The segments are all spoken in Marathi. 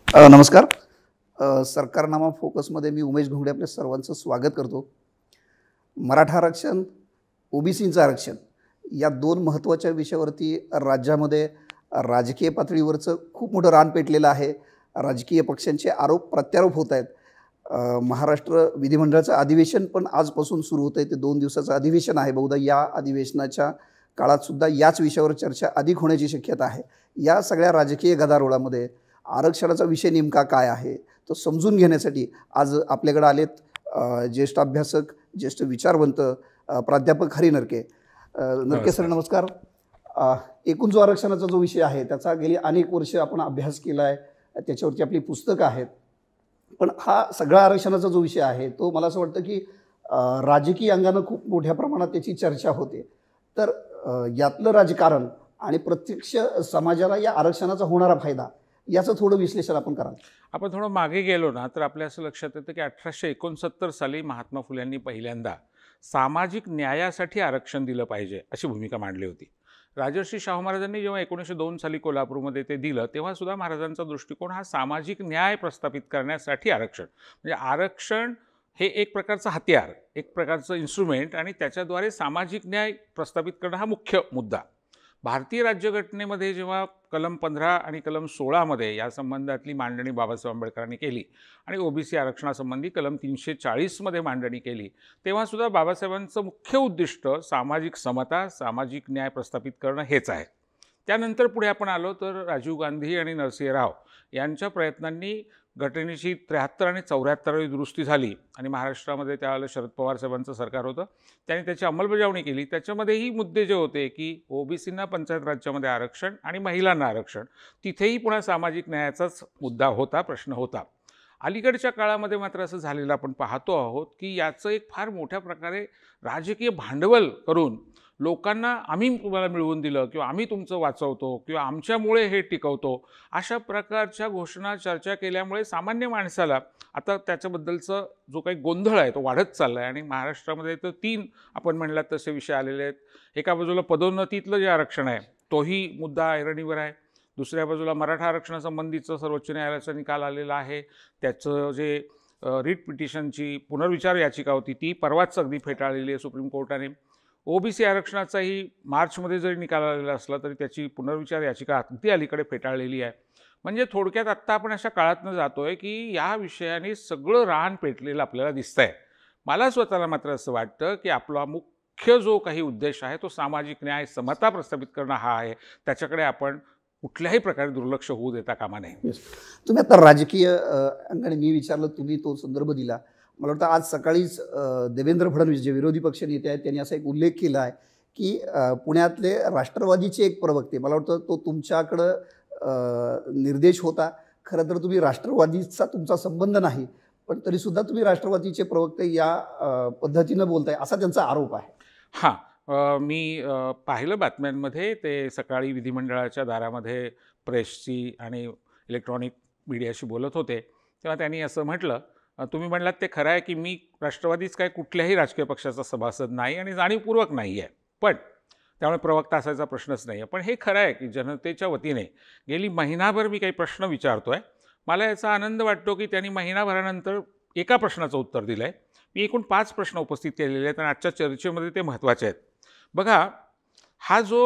नमस्कार. सरकारनामा फोकसमध्ये मी उमेश घोंगडे आपल्या सर्वांचं स्वागत करतो. मराठा आरक्षण, ओबीसीचं आरक्षण या दोन महत्त्वाच्या विषयावरती राज्यामध्ये राजकीय पातळीवरचं खूप मोठं रान पेटलेलं आहे. राजकीय पक्षांचे आरोप प्रत्यारोप होत आहेत. महाराष्ट्र विधिमंडळाचं अधिवेशन पण आजपासून सुरू होतं आहे. ते 2 दिवसाचं अधिवेशन आहे. बहुधा या अधिवेशनाच्या काळातसुद्धा याच विषयावर चर्चा अधिक होण्याची शक्यता आहे. या सगळ्या राजकीय गदारोळामध्ये आरक्षणाचा विषय नेमका काय आहे तो समजून घेण्यासाठी आज आपल्याकडे आलेत ज्येष्ठ अभ्यासक, ज्येष्ठ विचारवंत प्राध्यापक हरी नरके. नरके सर नमस्कार. एकूण जो आरक्षणाचा जो विषय आहे त्याचा गेली अनेक वर्ष आपण अभ्यास केला आहे, त्याच्यावरची आपली पुस्तकं आहेत. पण हा सगळा आरक्षणाचा जो विषय आहे तो मला असं वाटतं की राजकीय अंगानं खूप मोठ्या प्रमाणात त्याची चर्चा होते. तर यातलं राजकारण आणि प्रत्यक्ष समाजाला या आरक्षणाचा होणारा फायदा याचं थोडं विश्लेषण आपण कराल. आपण थोडं मागे गेलो ना तर आपल्या असं लक्षात येतं की 1869 साली महात्मा फुले यांनी पहिल्यांदा सामाजिक न्यायासाठी आरक्षण दिलं पाहिजे अशी भूमिका मांडली होती. राजर्षी शाहू महाराजांनी जेव्हा 1902 साली कोल्हापूरमध्ये ते दिलं तेव्हा सुद्धा महाराजांचा दृष्टिकोन हा सामाजिक न्याय प्रस्थापित करण्यासाठी आरक्षण, म्हणजे आरक्षण हे एक प्रकारचं हत्यार, एक प्रकारचं इन्स्ट्रुमेंट आणि त्याच्याद्वारे सामाजिक न्याय प्रस्थापित करणं हा मुख्य मुद्दा. भारतीय राज्यघटनेमध्ये जेव्हा कलम 15 आणि कलम 16 मध्ये या संबंधातली मांडणी बाबासाहेब आंबेडकरांनी केली आणि ओबीसी आरक्षणासंबंधी कलम 340 मध्ये मांडणी केली तेव्हासुद्धा बाबासाहेबांचं मुख्य उद्दिष्ट सामाजिक समता, सामाजिक न्याय प्रस्थापित करणं हेच आहे. त्यानंतर पुढे आपण आलो तर राजीव गांधी आणि नरसिंह राव यांच्या प्रयत्नांनी घटनेची 73 आणि 74वी दुरुस्ती झाली आणि महाराष्ट्रामध्ये त्यावेळेला शरद पवार साहेबांचं सरकार होतं. त्यांनी त्याची अंमलबजावणी केली. त्याच्यामध्येही मुद्दे जे होते की ओबीसींना पंचायत राज्यामध्ये आरक्षण आणि महिलांना आरक्षण, तिथेही पुन्हा सामाजिक न्यायाचाच मुद्दा होता, प्रश्न होता. अलीकडच्या काळामध्ये मात्र असं झालेलं आपण पाहतो आहोत की याचं एक फार मोठ्या प्रकारे राजकीय भांडवल करून लोकांना आम्ही तुम्हाला मिळवून दिलं किंवा आम्ही तुमचं वाचवतो किंवा आमच्यामुळे हे टिकवतो अशा प्रकारच्या घोषणा चर्चा केल्यामुळे सामान्य माणसाला आता त्याच्याबद्दलचा जो काही गोंधळ आहे तो वाढत चालला आहे. आणि महाराष्ट्रामध्ये तर 3 आपण म्हणलात तसे विषय आलेले आहेत. एका बाजूला पदोन्नतीतलं जे आरक्षण आहे तोही मुद्दा ऐरणीवर आहे. दुसऱ्या बाजूला मराठा आरक्षणासंबंधीचं सर्वोच्च न्यायालयाचा निकाल आलेला आहे. त्याचं जे रिट पिटिशनची पुनर्विचार याचिका होती ती परवाच अगदी फेटाळलेली आहे सुप्रीम कोर्टाने. ओबीसी आरक्षणाचाही मार्चमध्ये जरी निकाल आलेला असला तरी त्याची पुनर्विचार याचिका अगदी अलीकडे फेटाळलेली आहे. म्हणजे थोडक्यात आत्ता आपण अशा काळातनं जातोय की या विषयाने सगळं रान पेटलेलं आपल्याला दिसतंय. मला स्वतःला मात्र असं वाटतं की आपला मुख्य जो काही उद्देश आहे तो सामाजिक न्याय, समता प्रस्थापित करणं हा आहे. त्याच्याकडे आपण कुठल्याही प्रकारे दुर्लक्ष होऊ देता कामा नये. तुम्ही आता राजकीय अंगाने मी विचारलं, तुम्ही तो संदर्भ दिला. मला वाटतं आज सकाळीच देवेंद्र फडणवीस जे विरोधी पक्ष नेते आहेत त्यांनी असा एक उल्लेख केला आहे की पुण्यातले राष्ट्रवादीचे एक प्रवक्ते, मला वाटतं तो तुमच्याकडं निर्देश होता. खरं तर तुम्ही राष्ट्रवादीचा तुमचा संबंध नाही, पण तरीसुद्धा तुम्ही राष्ट्रवादीचे प्रवक्ते या पद्धतीनं बोलताय असा त्यांचा आरोप आहे. हां, मी पाहिलं बातम्यांमध्ये ते सकाळी विधिमंडळाच्या दारामध्ये प्रेसची आणि इलेक्ट्रॉनिक मीडियाशी बोलत होते तेव्हा त्यांनी असं म्हटलं, तुम्ही म्हणलात ते खरं आहे की मी राष्ट्रवादीच काय कुठल्याही राजकीय पक्षाचा सभासद नाही आणि जाणीवपूर्वक नाही आहे, पण त्यामुळे प्रवक्ता असायचा प्रश्नच नाही आहे. पण हे खरं आहे की जनतेच्या वतीने गेली महिनाभर मी काही प्रश्न विचारतो आहे. मला याचा आनंद वाटतो की त्यांनी महिनाभरानंतर एका प्रश्नाचं उत्तर दिलं आहे. मी एकूण 5 प्रश्न उपस्थित केलेले आहेत आणि आजच्या चर्चेमध्ये ते महत्त्वाचे आहेत. बघा, हा जो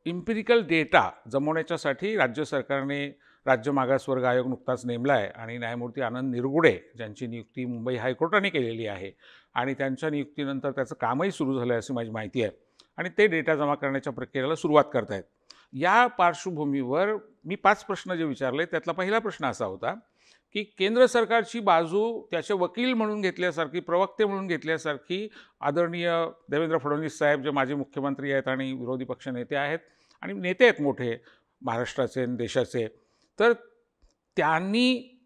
इम्पिरिकल डेटा जमवण्याच्यासाठी राज्य सरकारने राज्य मागासवर्ग आयोग नुकताच नेमला आहे आणि न्यायमूर्ती आनंद निरगुडे ज्यांची नियुक्ती मुंबई हायकोर्टाने केलेली आहे आणि त्यांच्या नियुक्तीनंतर त्याचं कामही सुरू झालं आहे अशी माझी माहिती आहे आणि ते डेटा जमा करण्याच्या प्रक्रियेला सुरुवात करत आहेत. या पार्श्वभूमीवर मी 5 प्रश्न जे विचारले त्यातला पहिला प्रश्न असा होता की केंद्र सरकारची बाजू त्याचे वकील म्हणून घेतल्यासारखी, प्रवक्ते म्हणून घेतल्यासारखी आदरणीय देवेंद्र फडणवीस साहेब जे माजी मुख्यमंत्री आहेत आणि विरोधी पक्ष नेते आहेत आणि नेते आहेत मोठे महाराष्ट्राचे आणि देशाचे, तर त्यांनी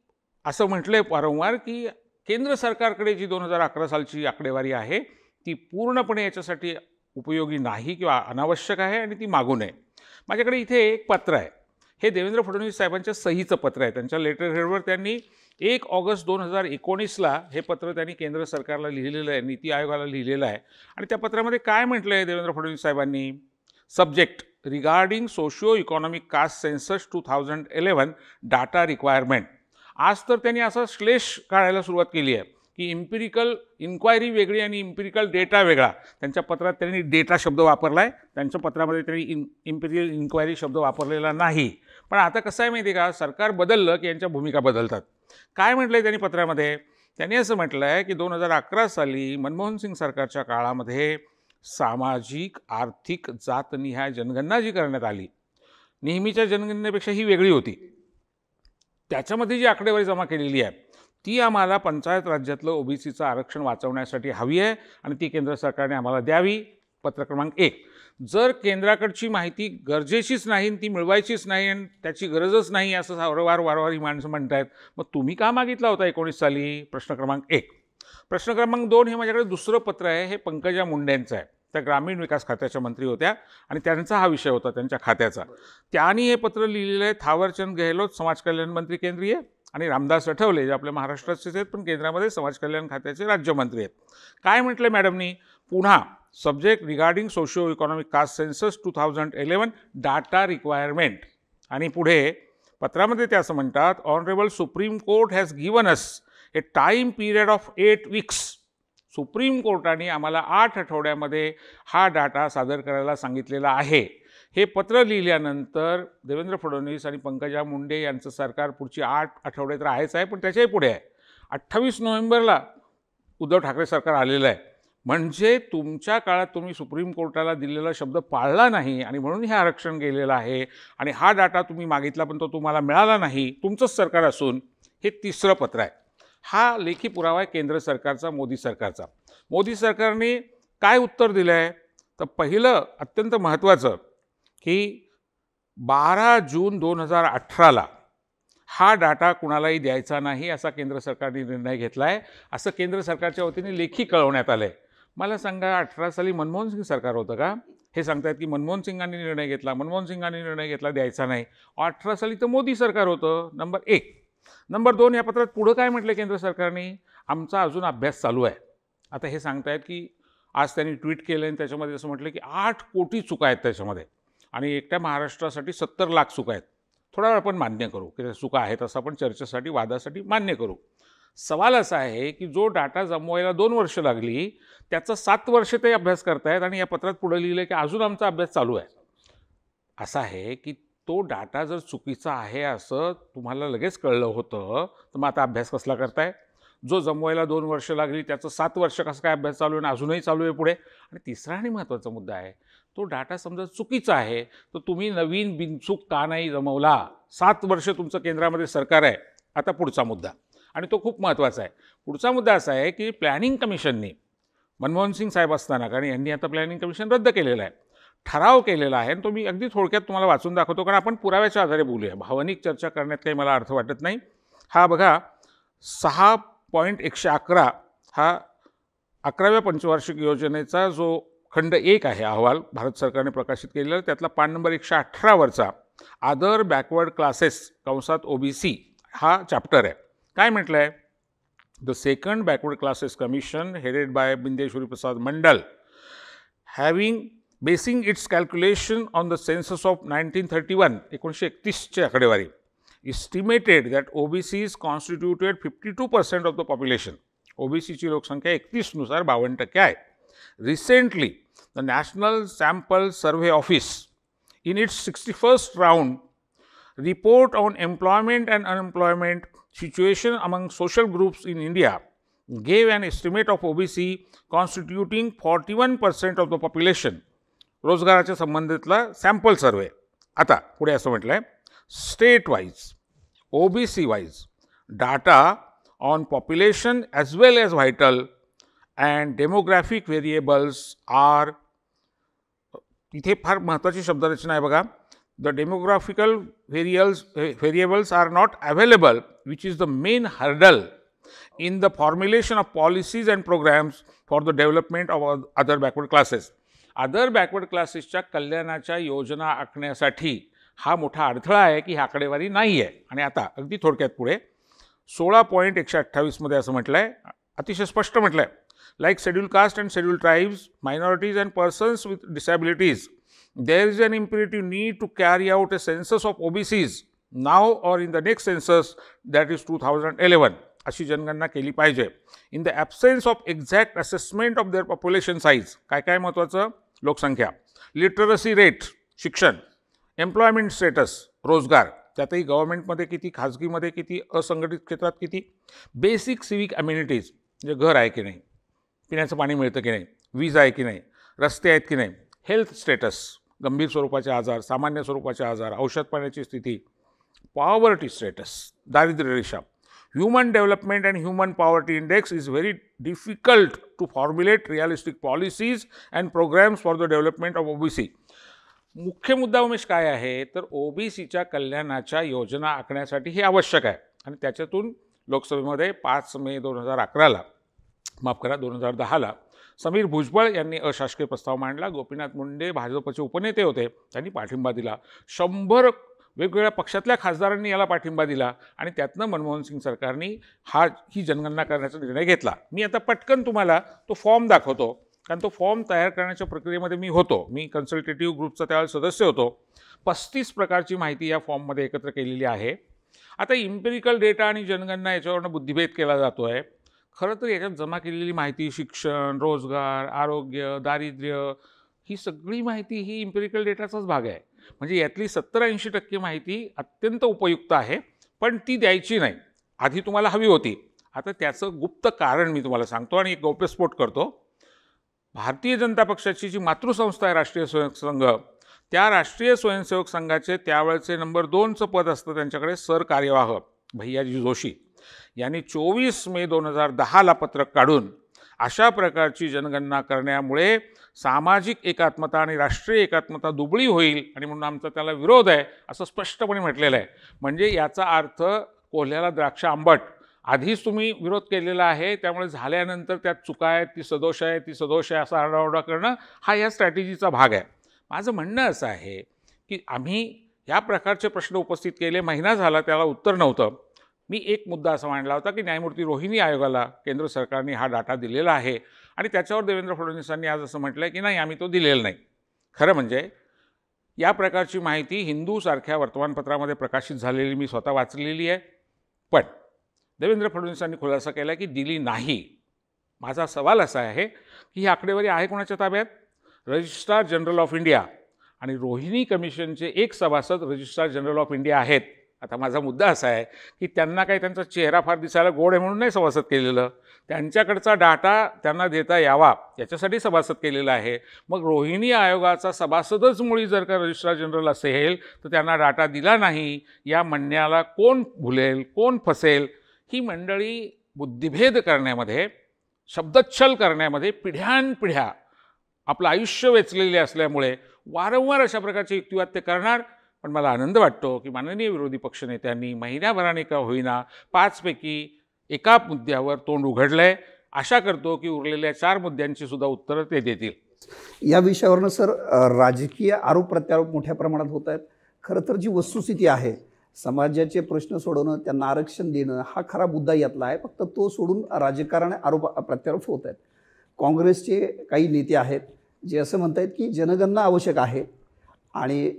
असं म्हटलं आहे वारंवार की केंद्र सरकारकडे जी 2011 सालची आकडेवारी आहे ती पूर्णपणे याच्यासाठी उपयोगी नाही किंवा अनावश्यक आहे आणि ती मागू नये. माझ्याकडे इथे एक पत्र आहे, हे देवेंद्र फडणवीस साहेबांच्या सहीचं पत्र आहे. त्यांच्या लेटर हेडवर त्यांनी 1 ऑगस्ट 2019ला हे पत्र त्यांनी केंद्र सरकारला लिहिलेलं आहे, नीती आयोगाला लिहिलेलं आहे. आणि त्या पत्रामध्ये काय म्हटलं आहे देवेंद्र फडणवीस साहेबांनी, subject regarding socio economic caste census 2011 data requirement. आज तर त्यांनी असा श्लेष काढायला सुरुवात केली आहे की इम्पिरिकल इन्क्वायरी वेगळी आणि इम्पिरिकल डेटा वेगळा. त्यांच्या पत्रात त्यांनी डेटा शब्द वापरला आहे, त्यांच्या पत्रामध्ये त्यांनी इम्पिरिकल इन्क्वायरी शब्द वापरलेला नाही. पण आता कसं आहे माहिती आहे का, सरकार बदललं की यांच्या भूमिका बदलतात. काय म्हटलं आहे त्यांनी पत्रामध्ये? त्यांनी असं म्हटलं आहे की 2011 साली मनमोहन सिंग सरकारच्या काळामध्ये सामाजिक आर्थिक जातनिहाय जनगणना जी करण्यात आली, नेहमीच्या जनगणनेपेक्षा ही वेगळी होती. त्याच्यामध्ये जी आकडेवारी जमा केलेली आहे ती आम्हाला पंचायत राज्यातलं ओबीसीचं आरक्षण वाचवण्यासाठी हवी आहे आणि ती केंद्र सरकारने आम्हाला द्यावी. पत्र क्रमांक 1. जर केंद्राकडची माहिती गरजेचीच नाही, ती मिळवायचीच नाही आणि त्याची गरजच नाही असं वारंवार ही माणसं म्हणत आहेत, मग तुम्ही का मागितला होता 19 साली? प्रश्न क्रमांक 1. प्रश्न क्रमांक 2 हे माझ्याकडे दुसरं पत्र आहे, हे पंकजा मुंडेंचं आहे. त्या ग्रामीण विकास खात्याच्या मंत्री होत्या आणि त्यांचा हा विषय होता त्यांच्या खात्याचा. त्यांनी हे पत्र लिहिलेलं आहे थावरचंद गेहलोत, समाज कल्याण मंत्री केंद्रीय, आणि रामदास आठवले जे आपल्या महाराष्ट्राचेच आहेत पण केंद्रामध्ये समाज कल्याण खात्याचे राज्यमंत्री आहेत. काय म्हटलं मॅडमनी? पुन्हा subject regarding socio economic caste census 2011 data requirement. आणि पुढे पत्रामध्ये ते असं म्हणतात, honourable supreme court has given us a time period of 8 weeks. Supreme कोर्टाने आम्हाला 8 आठवड्यामध्ये हा डाटा सादर करायला सांगितलेला आहे. हे पत्र लिहिल्यानंतर देवेंद्र फडणवीस आणि पंकजा मुंडे यांचं सरकार पुढची 8 आठवडे तर आहेच आहे, पण त्याच्याही पुढे आहे. 28 नोव्हेंबरला उद्धव ठाकरे सरकार आलेलं आहे. म्हणजे तुमच्या काळात तुम्ही सुप्रीम कोर्टाला दिलेला शब्द पाळला नाही आणि म्हणून हे आरक्षण गेलेलं आहे आणि हा डाटा तुम्ही मागितला पण तो तुम्हाला मिळाला नाही, तुमचंच सरकार असून. हे तिसरं पत्र आहे. हा लेखी पुरावा आहे केंद्र सरकारचा, मोदी सरकारचा. मोदी सरकारने काय उत्तर दिलं आहे? तर पहिलं अत्यंत महत्त्वाचं की 12 जून 2018ला हा डाटा कुणालाही द्यायचा नाही असा केंद्र सरकारने निर्णय घेतला आहे, असं केंद्र सरकारच्या वतीने लेखी कळवण्यात आलं आहे. मला सांगा 18 साली मनमोहन सिंग सरकार होतं का? हे सांगतायत की मनमोहन सिंगांनी निर्णय घेतला, मनमोहन सिंगांनी निर्णय घेतला द्यायचा नाही. 18 साली तर मोदी सरकार होतं. नंबर 1. नंबर 2, या पत्रात पुढं काय म्हटलं केंद्र सरकारने? आमचा अजून अभ्यास चालू आहे. आता हे सांगतायत की आज त्यांनी ट्विट केलं आणि त्याच्यामध्ये असं म्हटलं की 8 कोटी चुका आहेत त्याच्यामध्ये आणि एकट्या महाराष्ट्रासाठी 70 लाख चुका आहेत. थोडा वेळ आपण मान्य करू की त्या चुका आहेत, असं आपण चर्चेसाठी वादासाठी मान्य करू. सवाल असा आहे की जो डाटा जमवायला 2 वर्ष लागली त्याचा 7 वर्ष ते अभ्यास करतायत आणि या पत्रात पुढे लिहिलं की अजून आमचा अभ्यास चालू आहे. असं आहे की तो डाटा जर चुकीचा आहे असं तुम्हाला लगेच कळलं होतं तर मग आता अभ्यास कसला करताय? जो जमवायला 2 वर्ष लागली त्याचं 7 वर्ष कसं काय अभ्यास चालू आहे आणि अजूनही चालू आहे पुढे? आणि तिसरा आणि महत्त्वाचा मुद्दा आहे, तो डाटा समजा चुकीचा आहे तर तुम्ही नवीन बिनचूक का नाही जमवला? 7 वर्ष तुमचं केंद्रामध्ये सरकार आहे. आता पुढचा मुद्दा, आणि तो खूप महत्त्वाचा आहे. पुढचा मुद्दा असा आहे की प्लॅनिंग कमिशननी मनमोहन सिंग साहेब असताना, कारण यांनी आता प्लॅनिंग कमिशन रद्द केलेलं आहे, ठराव केलेला आहे. आणि तो मी अगदी थोडक्यात तुम्हाला वाचून दाखवतो, कारण आपण पुराव्याच्या आधारे बोलूया. भावनिक चर्चा करण्यात काही मला अर्थ वाटत नाही. हा बघा 6.111 हा 11व्या पंचवार्षिक योजनेचा जो खंड 1 आहे अहवाल भारत सरकारने प्रकाशित केलेला, त्यातला पान नंबर 118वरचा अदर बॅकवर्ड क्लासेस कंसात ओबीसी हा चॅप्टर आहे. काय म्हटलं आहे? The second backward classes commission headed by Bindeshwari Prasad Mandal having basing its calculation on the census of 1931 1931ची आकडेवारी estimated that OBCs constituted 52% of the population. ओबीसीची लोकसंख्या 31नुसार 52% आहे. Recently, the National Sample Survey Office, in its 61st round report on employment and unemployment situation among social groups in India, gave an estimate of OBC constituting 41% of the population. रोजगाराच्या संबंधितला सॅम्पल सर्वे. आता पुढे असं म्हटलं आहे, state wise OBC wise data on population as well as vital and demographic variables are, इथे फार महत्त्वाची शब्दरचना आहे बघा. The demographical variables are not available which is the main hurdle in the formulation of policies and programmes for the development of other backward classes. Other backward क्लासेसच्या कल्याणाच्या योजना आखण्यासाठी हा मोठा अडथळा आहे की ही आकडेवारी नाही आहे. आणि आता अगदी थोडक्यात पुढे 16.128 मध्ये असं म्हटलं आहे, अतिशय स्पष्ट म्हटलं आहे, like scheduled caste and scheduled tribes, minorities and persons with disabilities, there is an imperative need to carry out a census of OBCs now or in the next census that is 2011 अशी जनगणना केली पाहिजे. In the absence of exact assessment of their population size, काय काय महत्त्वाचं, लोकसंख्या, लिटरसी रेट शिक्षण, एम्प्लॉयमेंट स्टेटस रोजगार, त्यातही गव्हर्नमेंटमध्ये किती, खाजगीमध्ये किती, असंघटित क्षेत्रात किती, बेसिक सिव्हिक अम्युनिटीज म्हणजे घर आहे की नाही, पिण्याचं पाणी मिळतं की नाही, वीज आहे की नाही, रस्ते आहेत की नाही, हेल्थ स्टेटस, गंभीर स्वरूपाचे आजार, सामान्य स्वरूपाचे आजार, औषध पाण्याची स्थिती, पॉवर्टी स्टेटस, दारिद्र्य रेषा. Human development and human poverty index is very difficult to formulate realistic policies and programmes for the development of OBC. मुख्य मुद्दा उमेश काय आहे तर ओबीसीच्या कल्याणाच्या योजना आखण्यासाठी हे आवश्यक आहे. आणि त्याच्यातून लोकसभेमध्ये 5 मे 2011ला, माफ करा 2010ला समीर भुजबळ यांनी अशासकीय प्रस्ताव मांडला. गोपीनाथ मुंडे भाजपचे उपनेते होते, त्यांनी पाठिंबा दिला. 100 वेगवेगळ्या पक्षातल्या खासदारांनी याला पाठिंबा दिला आणि त्यातनं मनमोहन सिंग सरकारने ही जनगणना करण्याचा निर्णय घेतला. मी आता पटकन तुम्हाला तो फॉर्म दाखवतो, कारण तो फॉर्म तयार करण्याच्या प्रक्रियेमध्ये मी होतो. मी कन्सल्टेटिव्ह ग्रुपचा त्यावेळेस सदस्य होतो. 35 प्रकारची माहिती या फॉर्ममध्ये एकत्र केलेली आहे. आता इम्पेरिकल डेटा आणि जनगणना याच्यावरनं बुद्धिभेद केला जातो आहे. खरं तर याच्यात जमा केलेली माहिती, शिक्षण, रोजगार, आरोग्य, दारिद्र्य, ही सगळी माहिती ही इम्पेरिकल डेटाचाच भाग आहे. म्हणजे यातली 70-80% माहिती अत्यंत उपयुक्त आहे, पण ती द्यायची नाही. आधी तुम्हाला हवी होती. आता त्याचं गुप्त कारण मी तुम्हाला सांगतो आणि एक गौप्यस्फोट करतो. भारतीय जनता पक्षाची जी मातृसंस्था आहे राष्ट्रीय स्वयंसेवक संघ, त्या राष्ट्रीय स्वयंसेवक संघाचे त्यावेळेचे नंबर 2चं पद असतं त्यांच्याकडे, सरकार्यवाह भैयाजी जोशी यांनी 24 मे 2010ला पत्रक काढून अशा प्रकारची जनगणना करण्यामुळे सामाजिक एकात्मता आणि राष्ट्रीय एकात्मता दुबळी होईल आणि म्हणून आमचा त्याला विरोध आहे असं स्पष्टपणे म्हटलेलं आहे. म्हणजे याचा अर्थ कोल्ह्याला द्राक्ष आंबट, आधीच तुम्ही विरोध केलेला आहे, त्यामुळे झाल्यानंतर त्यात चुका आहेत, ती सदोष आहे, ती सदोष आहे असा आरडाओरडा करणं हा या स्ट्रॅटेजीचा भाग आहे. माझं म्हणणं असं आहे की आम्ही या प्रकारचे प्रश्न उपस्थित केले, महिना झाला त्याला उत्तर नव्हतं. मी एक मुद्दा असा मांडला होता की न्यायमूर्ती रोहिणी आयोगाला केंद्र सरकारने हा डाटा दिलेला आहे आणि त्याच्यावर देवेंद्र फडणवीसांनी आज असं म्हटलं आहे की नाही, आम्ही तो दिलेला नाही. खरं म्हणजे या प्रकारची माहिती हिंदूसारख्या वर्तमानपत्रामध्ये प्रकाशित झालेली मी स्वतः वाचलेली आहे, पण देवेंद्र फडणवीसांनी खुलासा केला की दिली नाही. माझा सवाल असा आहे की ही आकडेवारी आहे कोणाच्या ताब्यात? रजिस्ट्रार जनरल ऑफ इंडिया आणि रोहिणी कमिशनचे एक सभासद रजिस्ट्रार जनरल ऑफ इंडिया आहेत. आता माझा मुद्दा असा आहे की त्यांना काही त्यांचा चेहरा फार दिसायला गोड आहे म्हणून नाही सभासद केलेलं, त्यांच्याकडचा डाटा त्यांना देता यावा याच्यासाठी सभासद केलेला आहे. मग रोहिणी आयोगाचा सभासदच मुळी जर का रजिस्ट्रार जनरल असेल तर त्यांना डाटा दिला नाही या म्हणण्याला कोण भुलेल, कोण फसेल? ही मंडळी बुद्धिभेद करण्यामध्ये, शब्दच्छल करण्यामध्ये पिढ्यानपिढ्या आपलं आयुष्य वेचलेले असल्यामुळे वारंवार अशा प्रकारचे युक्तिवाद ते करणार. पण मला आनंद वाटतो की माननीय विरोधी पक्षनेत्यांनी महिन्याभराने का होईना 5 पैकी एका मुद्द्यावर तोंड उघडलं आहे. आशा करतो की उरलेल्या 4 मुद्द्यांची सुद्धा उत्तरं ते देतील. या विषयावरनं सर राजकीय आरोप प्रत्यारोप मोठ्या प्रमाणात होत आहेत. खरं तर जी वस्तुस्थिती आहे, समाजाचे प्रश्न सोडवणं, त्यांना आरक्षण देणं हा खरा मुद्दा यातला आहे. फक्त तो सोडून राजकारण आरोप प्रत्यारोप होत आहेत. काँग्रेसचे काही नेते आहेत जे असं म्हणत आहेत की जनगणना आवश्यक आहे आणि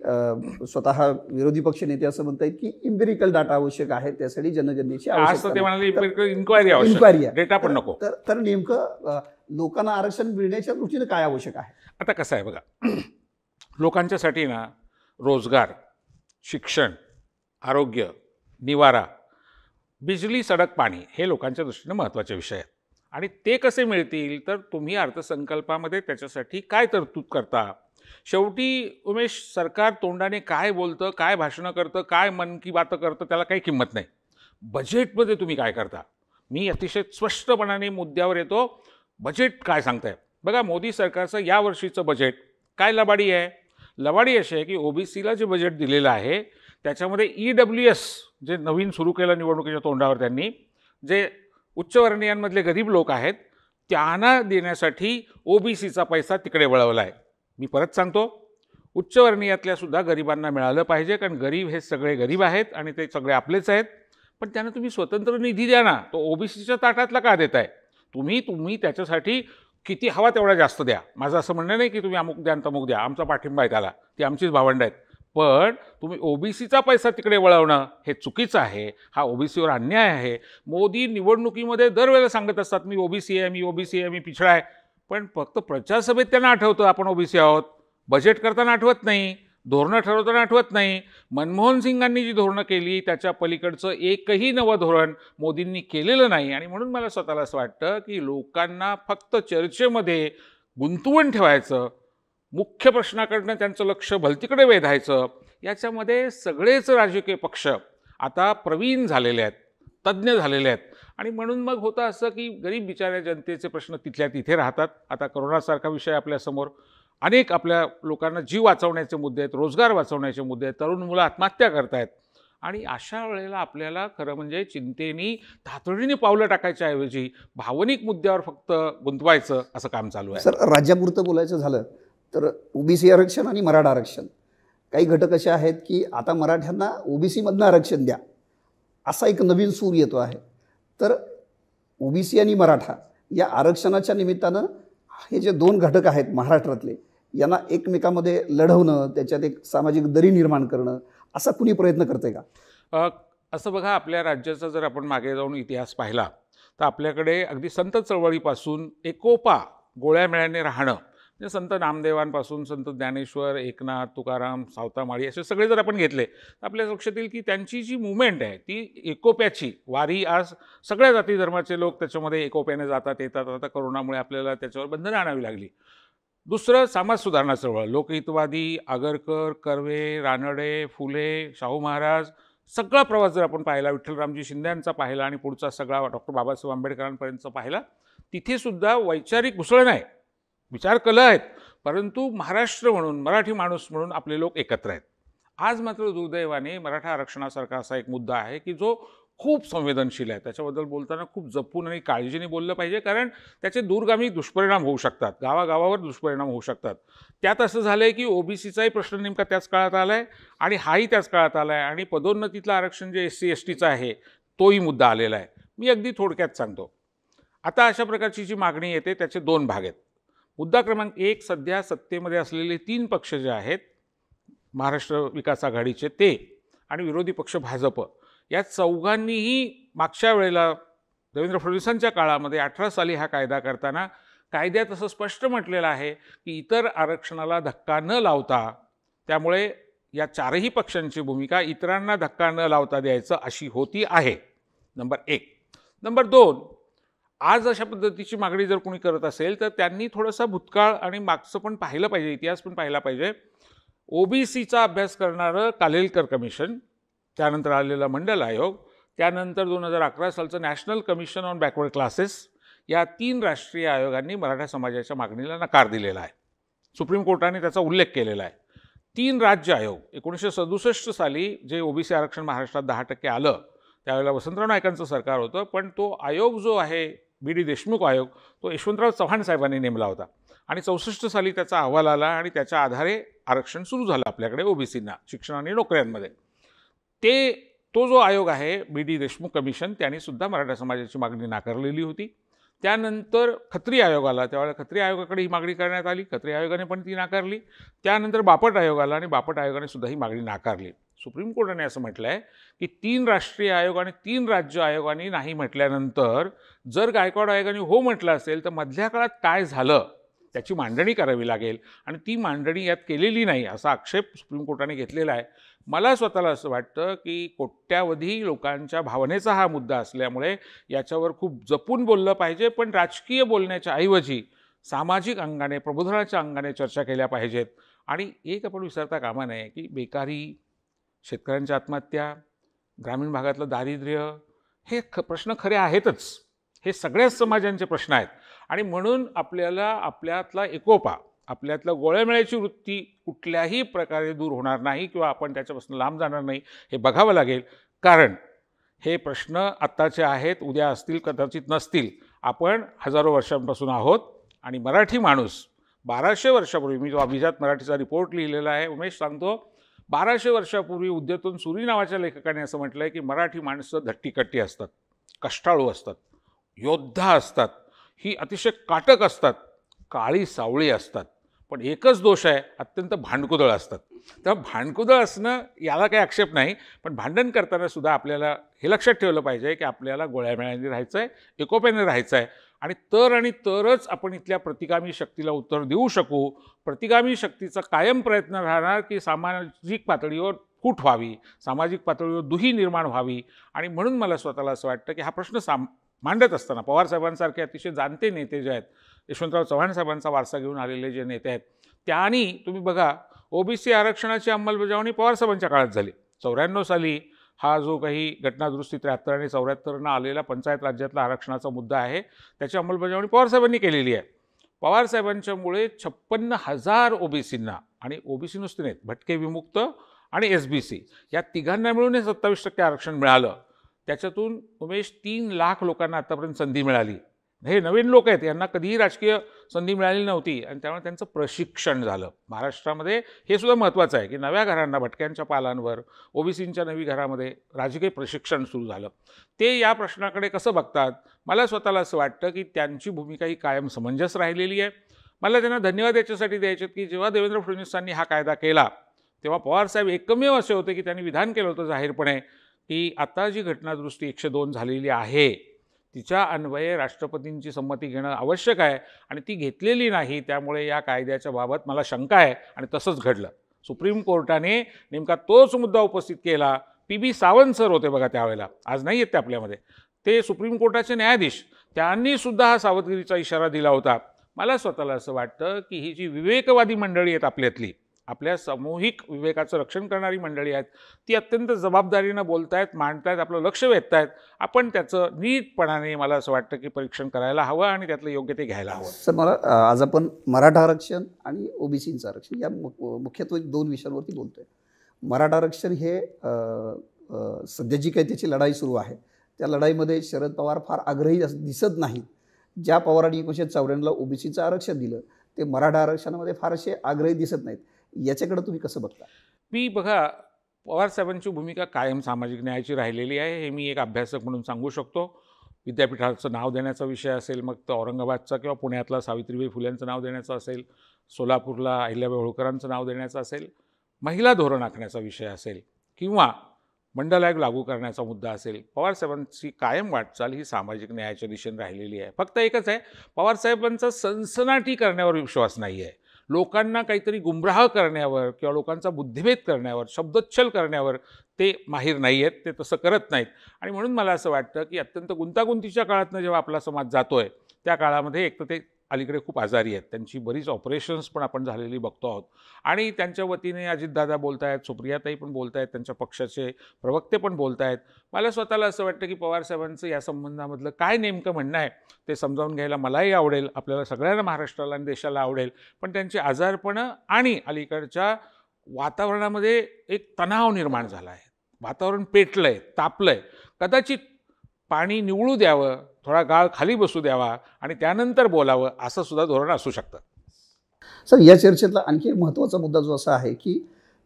स्वतः विरोधी पक्ष नेते असं म्हणत आहेत की इम्पेरिकल डाटा आवश्यक आहे, त्यासाठी जनगणनेची इन्क्वायरी डेटा पण नको. तर नेमकं लोकांना आरक्षण मिळण्याच्या दृष्टीने काय आवश्यक आहे? आता कसं आहे बघा, लोकांच्यासाठी ना रोजगार, शिक्षण, आरोग्य, निवारा, बिजली, सडक, पाणी हे लोकांच्या दृष्टीने महत्त्वाचे विषय आहेत. आणि ते कसे मिळतील तर तुम्ही अर्थसंकल्पामध्ये त्याच्यासाठी काय तरतूद करता. शेवटी उमेश, सरकार तोंडाने काय बोलतं, काय भाषणं करतं, काय मन की बात करतं त्याला काही किंमत नाही. बजेटमध्ये तुम्ही काय करता? मी अतिशय स्पष्टपणाने मुद्द्यावर येतो. बजेट काय सांगताय बघा. मोदी सरकारचं यावर्षीचं बजेट काय लबाडी आहे? लबाडी अशी आहे की ओबीसीला जे बजेट दिलेलं आहे त्याच्यामध्ये EWS जे नवीन सुरू केलं निवडणुकीच्या तोंडावर त्यांनी, जे उच्चवर्णीयांमधले गरीब लोक आहेत त्यांना देण्यासाठी ओबीसीचा पैसा तिकडे वळवला आहे. मी परत सांगतो, उच्चवर्णीयातल्या सुद्धा गरिबांना मिळालं पाहिजे, कारण गरीब हे सगळे गरीब आहेत आणि ते सगळे आपलेच आहेत. पण त्यांना तुम्ही स्वतंत्र निधी द्या ना. तो ओबीसीच्या ताटातला का देताय? तुम्ही त्याच्यासाठी किती हवा तेवढा जास्त द्या. माझं असं म्हणणं नाही की तुम्ही अमुक द्या तमुक द्या, आमचा पाठिंबा आहे त्याला, ती आमचीच भावंड आहेत. पण तुम्ही ओबीसीचा पैसा तिकडे वळवणं हे चुकीचं आहे, हा ओबीसीवर अन्याय आहे. मोदी निवडणुकीमध्ये दरवेळेला सांगत असतात मी ओबीसी आहे, मी ओबीसी आहे, मी पिछडा आहे, पण फक्त प्रचारसभेत त्यांना आठवतं आपण ओबीसी आहोत. बजेट करताना आठवत नाही, धोरणं ठरवताना आठवत नाही. मनमोहन सिंगांनी जी धोरणं केली त्याच्या पलीकडचं एकही नवं धोरण मोदींनी केलेलं नाही. आणि म्हणून मला स्वतःला असं वाटतं की लोकांना फक्त चर्चेमध्ये गुंतवून ठेवायचं, मुख्य प्रश्नाकडनं त्यांचं लक्ष भलतीकडे वेधायचं, याच्यामध्ये सगळेच राजकीय पक्ष आता प्रवीण झालेले आहेत, तज्ज्ञ झालेले आहेत. आणि म्हणून मग होतं असं की गरीब बिचाऱ्या जनतेचे प्रश्न तिथल्या तिथे राहतात. आता करोनासारखा विषय आपल्यासमोर, अनेक आपल्या लोकांना जीव वाचवण्याचे मुद्दे आहेत, रोजगार वाचवण्याचे मुद्दे आहेत, तरुण मुलं आत्महत्या करतायत. आणि अशा वेळेला आपल्याला खरं म्हणजे चिंतेनी तातडीने पावलं टाकायच्या ऐवजी भावनिक मुद्द्यावर फक्त गुंतवायचं असं काम चालू आहे. सर, राज्यापुरतं बोलायचं झालं तर ओबीसी आरक्षण आणि मराठा आरक्षण, काही घटक असे आहेत की आता मराठ्यांना ओबीसीमधनं आरक्षण द्या असा एक नवीन सूर येतो आहे. तर ओबीसी आणि मराठा या आरक्षणाच्या निमित्तानं हे जे दोन घटक आहेत महाराष्ट्रातले, यांना एकमेकांमध्ये लढवणं, त्याच्यात एक सामाजिक दरी निर्माण करणं, असा कुणी प्रयत्न करते का? असं बघा, आपल्या राज्याचा जर आपण मागे जाऊन इतिहास पाहिला तर आपल्याकडे अगदी संत चळवळीपासून एकोपा गोळ्यामेळ्याने राहणं, म्हणजे संत नामदेवांपासून संत ज्ञानेश्वर, एकनाथ, तुकाराम, सावतामाळी असे सगळे जर आपण घेतले तर आपल्या लक्षात येईल की त्यांची जी मुवमेंट आहे ती एकोप्याची वारी. आज सगळ्या जाती धर्माचे लोक त्याच्यामध्ये एकोप्याने जातात येतात. आता करोनामुळे आपल्याला त्याच्यावर बंधनं आणावी लागली. दुसरं, समाज सुधारणा चळवळ, लोकहितवादी, आगरकर, कर्वे, रानडे, फुले, शाहू महाराज, सगळा प्रवास जर आपण पाहिला, विठ्ठलरामजी शिंद्यांचा पाहिला आणि पुढचा सगळा डॉक्टर बाबासाहेब आंबेडकरांपर्यंतचा पाहिला, तिथेसुद्धा वैचारिक घुसळण आहे, विचार कला आहेत, परंतु महाराष्ट्र म्हणून, मराठी माणूस म्हणून आपले लोक एकत्र आहेत. आज मात्र दुर्दैवाने मराठा आरक्षणासारखा असा एक मुद्दा आहे की जो खूप संवेदनशील आहे. त्याच्याबद्दल बोलताना खूप जपून आणि काळजीने बोललं पाहिजे, कारण त्याचे दूरगामी दुष्परिणाम होऊ शकतात, गावागावावर दुष्परिणाम होऊ शकतात. त्यात असं झालं आहे की ओबीसीचाही प्रश्न नेमका त्याच काळात आला आहे आणि हाही त्याच काळात आला आहे, आणि पदोन्नतीतलं आरक्षण जे SC STचं आहे तोही मुद्दा आलेला आहे. मी अगदी थोडक्यात सांगतो. आता अशा प्रकारची जी मागणी येते त्याचे दोन भाग आहेत. मुद्दा क्रमांक 1, सध्या सत्तेमध्ये असलेले 3 पक्ष जे आहेत, महाराष्ट्र विकास आघाडीचे ते आणि विरोधी पक्ष भाजप, या चौघांनीही मागच्या वेळेला देवेंद्र फडणवीसांच्या काळामध्ये 18 साली हा कायदा करताना कायद्यात असं स्पष्ट म्हटलेलं आहे की इतर आरक्षणाला धक्का न लावता, त्यामुळे या चारही पक्षांची भूमिका इतरांना धक्का न लावता द्यायचं अशी होती आहे. नंबर 1. नंबर 2, आज अशा पद्धतीची मागणी जर कोणी करत असेल तर त्यांनी थोडासा भूतकाळ आणि मागचं पण पाहिलं पाहिजे, इतिहास पण पाहिला पाहिजे. ओबीसीचा अभ्यास करणारं कालेलकर कमिशन, त्यानंतर आलेला मंडल आयोग, त्यानंतर 2011 सालचं national commission on backward classes, या 3 राष्ट्रीय आयोगांनी मराठा समाजाच्या मागणीला नकार दिलेला आहे. सुप्रीम कोर्टाने त्याचा उल्लेख केलेला आहे. 3 राज्य आयोग, 1967 साली जे ओबीसी आरक्षण महाराष्ट्रात 10% आलं त्यावेळेला वसंतराव नाईकांचं सरकार होतं, पण तो आयोग जो आहे BD देशमुख आयोग, तो यशवंतराव चव्हाण साहेबांनी नेमला होता आणि 64 साली त्याचा अहवाल आला आणि त्याच्या आधारे आरक्षण सुरू झालं आपल्याकडे ओबीसींना शिक्षण आणि नोकऱ्यांमध्ये. तो जो आयोग आहे BD देशमुख कमिशन, त्याने सुद्धा मराठा समाजाची मागणी नाकारलेली होती. त्यानंतर खत्री आयोग आला, त्यावेळेला खत्री आयोगाकडे ही मागणी करण्यात आली, खत्री आयोगाने पण ती नाकारली. त्यानंतर बापट आयोग आला आणि बापट आयोगाने सुद्धा ही मागणी नाकारली. सुप्रीम कोर्टाने असं म्हटलं आहे की 3 राष्ट्रीय आयोग आणि 3 राज्य आयोगांनी नाही म्हटल्यानंतर जर गायकवाड आयोगाने हो म्हटलं असेल तर मधल्या काळात काय झालं त्याची मांडणी करावी लागेल, आणि ती मांडणी यात केलेली नाही असा आक्षेप सुप्रीम कोर्टाने घेतलेला आहे. मला स्वतःला असं वाटतं की कोट्यावधी लोकांच्या भावनेचा हा मुद्दा असल्यामुळे याच्यावर खूप जपून बोललं पाहिजे, पण राजकीय बोलण्याच्या ऐवजी सामाजिक अंगाने, प्रबोधनाच्या अंगाने चर्चा केल्या पाहिजेत. आणि एक आपण विसरता कामा नये की बेकारी, शेतकऱ्यांच्या आत्महत्या, ग्रामीण भागातलं दारिद्र्य, हे प्रश्न खरे आहेतच, हे सगळ्याच समाजांचे प्रश्न आहेत. आणि म्हणून आपल्याला आपल्यातला एकोपा, आपल्यातलं गोळ्यामेळ्याची वृत्ती कुठल्याही प्रकारे दूर होणार नाही किंवा आपण त्याच्यापासून लांब जाणार नाही हे बघावं लागेल. कारण हे प्रश्न आत्ताचे आहेत, उद्या असतील, कदाचित नसतील. आपण हजारो वर्षांपासून आहोत आणि मराठी माणूस 1200 वर्षापूर्वी, मी जो अभिजात मराठीचा रिपोर्ट लिहिलेला आहे उमेश सांगतो, 1200 वर्षापूर्वी उद्योतून सुरी नावाच्या लेखकाने असं म्हटलं आहे की मराठी माणसं धट्टीकट्टी असतात, कष्टाळू असतात, योद्धा असतात, ही अतिशय काटक असतात, काळी सावळी असतात, पण एकच दोष आहे, अत्यंत भांडकुदळ असतात. तेव्हा भांडकुदळ असणं याला काही आक्षेप नाही, पण भांडण करताना सुद्धा आपल्याला हे लक्षात ठेवलं पाहिजे की आपल्याला गोळ्यामेळ्याने राहायचं आहे, एकोप्याने राहायचं आहे आणि तरच आपण इथल्या प्रतिगामी शक्तीला उत्तर देऊ शकू. प्रतिगामी शक्तीचा कायम प्रयत्न राहणार की सामाजिक पातळीवर फूट व्हावी, सामाजिक पातळीवर दुही निर्माण व्हावी. आणि म्हणून मला स्वतःला असं वाटतं की हा प्रश्न मांडत असताना पवारसाहेबांसारखे अतिशय जाणते नेते जे आहेत, यशवंतराव चव्हाण साहेबांचा वारसा घेऊन आलेले जे नेते आहेत, त्यांनी तुम्ही बघा ओबीसी आरक्षणाची अंमलबजावणी पवारसाहेबांच्या काळात झाली. 94 साली हा जो काही घटनादुरुस्ती 73 आणि 74 आलेला पंचायत राज्यातला आरक्षणाचा मुद्दा आहे, त्याची अंमलबजावणी पवारसाहेबांनी केलेली आहे. पवारसाहेबांच्यामुळे 56,000 ओबीसींना, आणि ओबीसी नुसते नाहीत, भटके विमुक्त आणि एसबीसी या तिघांना मिळून 27% आरक्षण मिळालं. त्याच्यातून उमेश 3 लाख लोकांना आतापर्यंत संधी मिळाली. हे नवीन लोक आहेत, यांना कधीही राजकीय संधी मिळाली नव्हती आणि त्यामुळे त्यांचं प्रशिक्षण झालं. महाराष्ट्रामध्ये हे सुद्धा महत्त्वाचं आहे की नव्या घरांना, भटक्यांच्या पालांवर, ओबीसींच्या नवी घरामध्ये राजकीय प्रशिक्षण सुरू झालं. ते या प्रश्नाकडे कसं बघतात, मला स्वतःला असं वाटतं की त्यांची भूमिका ही कायम समंजस राहिलेली आहे. मला त्यांना धन्यवाद याच्यासाठी द्यायचे की जेव्हा देवेंद्र फडणवीसांनी हा कायदा केला तेव्हा पवारसाहेब एकमेव असे होते की त्यांनी विधान केलं होतं जाहीरपणे की आता जी घटनादुरुस्ती 102 झालेली आहे तिच्या अन्वये राष्ट्रपतींची संमती घेणं आवश्यक आहे आणि ती घेतलेली नाही, त्यामुळे या कायद्याच्या बाबत मला शंका आहे. आणि तसंच घडलं. सुप्रीम कोर्टाने नेमका तोच मुद्दा उपस्थित केला. PB सावंत सर होते बघा त्यावेळेला, आज नाही आहेत ते आपल्यामध्ये, ते सुप्रीम कोर्टाचे न्यायाधीश, त्यांनी सुद्धा हा सावधगिरीचा इशारा दिला होता. मला स्वतःला असं वाटतं की ही जी विवेकवादी मंडळी आहेत आपल्यातली, आपल्या सामूहिक विवेकाचं रक्षण करणारी मंडळी आहेत, ती अत्यंत जबाबदारीनं बोलतायत, मांडतायत, आपलं लक्ष वेधतायत. आपण त्याचं नीटपणाने मला असं वाटतं की परीक्षण करायला हवं आणि त्यातलं योग्य ते घ्यायला हवं. सर, मला आज आपण मराठा आरक्षण आणि ओबीसीचं आरक्षण या मुख्यत्वे 2 विषयांवरती बोलतोय. मराठा आरक्षण हे सध्या जी काही त्याची लढाई सुरू आहे, त्या लढाईमध्ये शरद पवार फार आग्रही दिसत नाहीत. ज्या पवारांनी 1994ला ओबीसीचं आरक्षण दिलं ते मराठा आरक्षणामध्ये फारसे आग्रही दिसत नाहीत. याच्याकडे तुम्ही कसं बघता? मी बघा, पवारसाहेबांची भूमिका कायम सामाजिक न्यायाची राहिलेली आहे, हे मी एक अभ्यासक म्हणून सांगू शकतो. विद्यापीठाचं नाव देण्याचा विषय असेल, मग तो औरंगाबादचा किंवा पुण्यातला सावित्रीबाई फुलेंचं नाव देण्याचं असेल, सोलापूरला अहिल्याबाई होळकरांचं नाव देण्याचं असेल, महिला धोरण आखण्याचा विषय असेल किंवा मंडल आयोग लागू करण्याचा मुद्दा असेल, पवारसाहेबांची कायम वाटचाल ही सामाजिक न्यायाच्या दिशेने राहिलेली आहे. फक्त एकच आहे, पवारसाहेबांचा सनसनाटी करण्यावर विश्वास नाही आहे. लोकांना काहीतरी गुमराह करण्यावर किंवा लोकांचा बुद्धिभेद करण्यावर, शब्दच्छल करण्यावर ते माहीर नाही आहेत, ते तसं करत नाहीत. आणि म्हणून मला असं वाटतं की अत्यंत गुंतागुंतीच्या काळातनं जेव्हा आपला समाज जातोय त्या काळामध्ये एक तर ते अलीकडे खूप आजारी आहेत, त्यांची बरीच ऑपरेशन्स पण आपण झालेली बघतो आहोत आणि त्यांच्या वतीने अजितदादा बोलत आहेत, सुप्रियाताई पण बोलत आहेत, त्यांच्या पक्षाचे प्रवक्ते पण बोलत आहेत. मला स्वतःला असं वाटतं की पवारसाहेबांचं या संबंधामधलं काय नेमकं म्हणणं आहे ते समजावून घ्यायला मलाही आवडेल, आपल्याला सगळ्यांना महाराष्ट्राला आणि देशाला आवडेल. पण त्यांची आजारपणं आणि अलीकडच्या वातावरणामध्ये एक तणाव निर्माण झाला आहे, वातावरण पेटलं आहे, तापलं आहे. कदाचित पाणी निवळू द्यावं, थोडा गाळ खाली बसू द्यावा आणि त्यानंतर बोलावं, असं सुद्धा धोरण असू शकतं. सर, या चर्चेतला आणखी एक महत्त्वाचा मुद्दा जो असा आहे की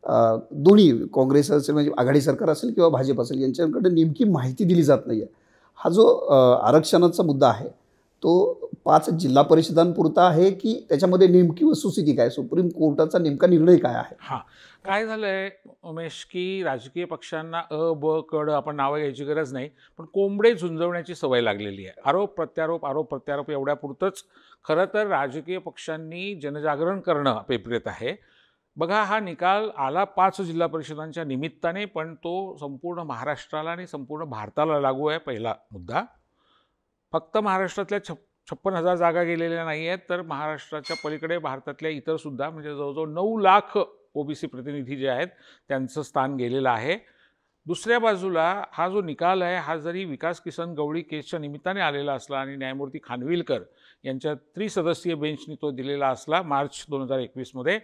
दोन्ही काँग्रेस असेल, म्हणजे आघाडी सरकार असेल किंवा भाजप असेल, यांच्याकडे नेमकी माहिती दिली जात नाही आहे. हा जो आरक्षणाचा मुद्दा आहे तो 5 जिल्हा परिषदांपुरता आहे की त्याच्यामध्ये नेमकी वस्तुस्थिती काय, सुप्रीम कोर्टाचा नेमका निर्णय काय आहे? हां, काय झालं आहे उमेश की राजकीय पक्षांना अ, ब, कड आपण नावं घ्यायची गरज नाही, पण कोंबडे झुंजवण्याची सवय लागलेली आहे. आरोप प्रत्यारोप एवढ्यापुरतंच खरं तर राजकीय पक्षांनी जनजागरण करणं अपेक्षित आहे. बघा, हा निकाल आला 5 जिल्हा परिषदांच्या निमित्ताने, पण तो संपूर्ण महाराष्ट्राला आणि संपूर्ण भारताला लागू आहे. पहिला मुद्दा, फक्त महाराष्ट्रातल्या 56,000 जागा गेलेल्या नाही आहेत, तर महाराष्ट्राच्या पलीकडे भारतातल्या इतरसुद्धा म्हणजे जवळजवळ 9 लाख ओबीसी प्रतिनिधी जे आहेत त्यांचं स्थान गेलेलं आहे. दुसऱ्या बाजूला हा जो निकाल आहे हा जरी विकास किसन गवळी केसच्या निमित्ताने आलेला असला आणि न्यायमूर्ती खानविलकर यांच्या त्रिसदस्यीय बेंचनी तो दिलेला असला मार्च 2021मध्ये,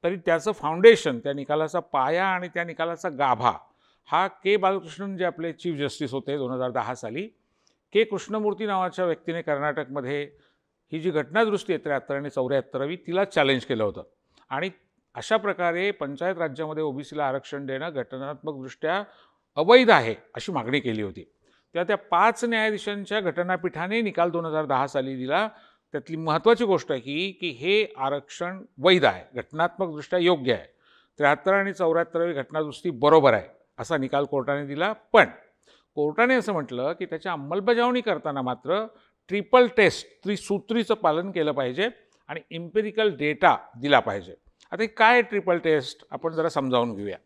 तरी त्याचं फाउंडेशन, त्या निकालाचा पाया आणि त्या निकालाचा गाभा हा के. बालकृष्णन जे आपले चीफ जस्टिस होते 2010 साली, के. कृष्णमूर्ती नावाच्या व्यक्तीने कर्नाटकमध्ये ही जी घटनादुरुस्ती आहे 73 आणि 74 तिला चॅलेंज केलं होतं. आणि अशा प्रकारे पंचायत राज्यामध्ये ओबीसीला आरक्षण देणं घटनात्मकदृष्ट्या अवैध आहे अशी मागणी केली होती. तेव्हा त्या 5 न्यायाधीशांच्या घटनापीठाने निकाल 2010 साली दिला. त्यातली महत्त्वाची गोष्ट आहे की हे आरक्षण वैध आहे, घटनात्मकदृष्ट्या योग्य आहे. 73 आणि 74वी घटनादुरुस्ती बरोबर आहे असा निकाल कोर्टाने दिला. पण कोर्टाने असं म्हटलं की त्याची अंमलबजावणी करताना मात्र ट्रिपल टेस्ट, त्रिसूत्रीचं पालन केलं पाहिजे आणि इम्पेरिकल डेटा दिला पाहिजे. आता हे काय ट्रिपल टेस्ट आपण जरा समजावून घेऊया.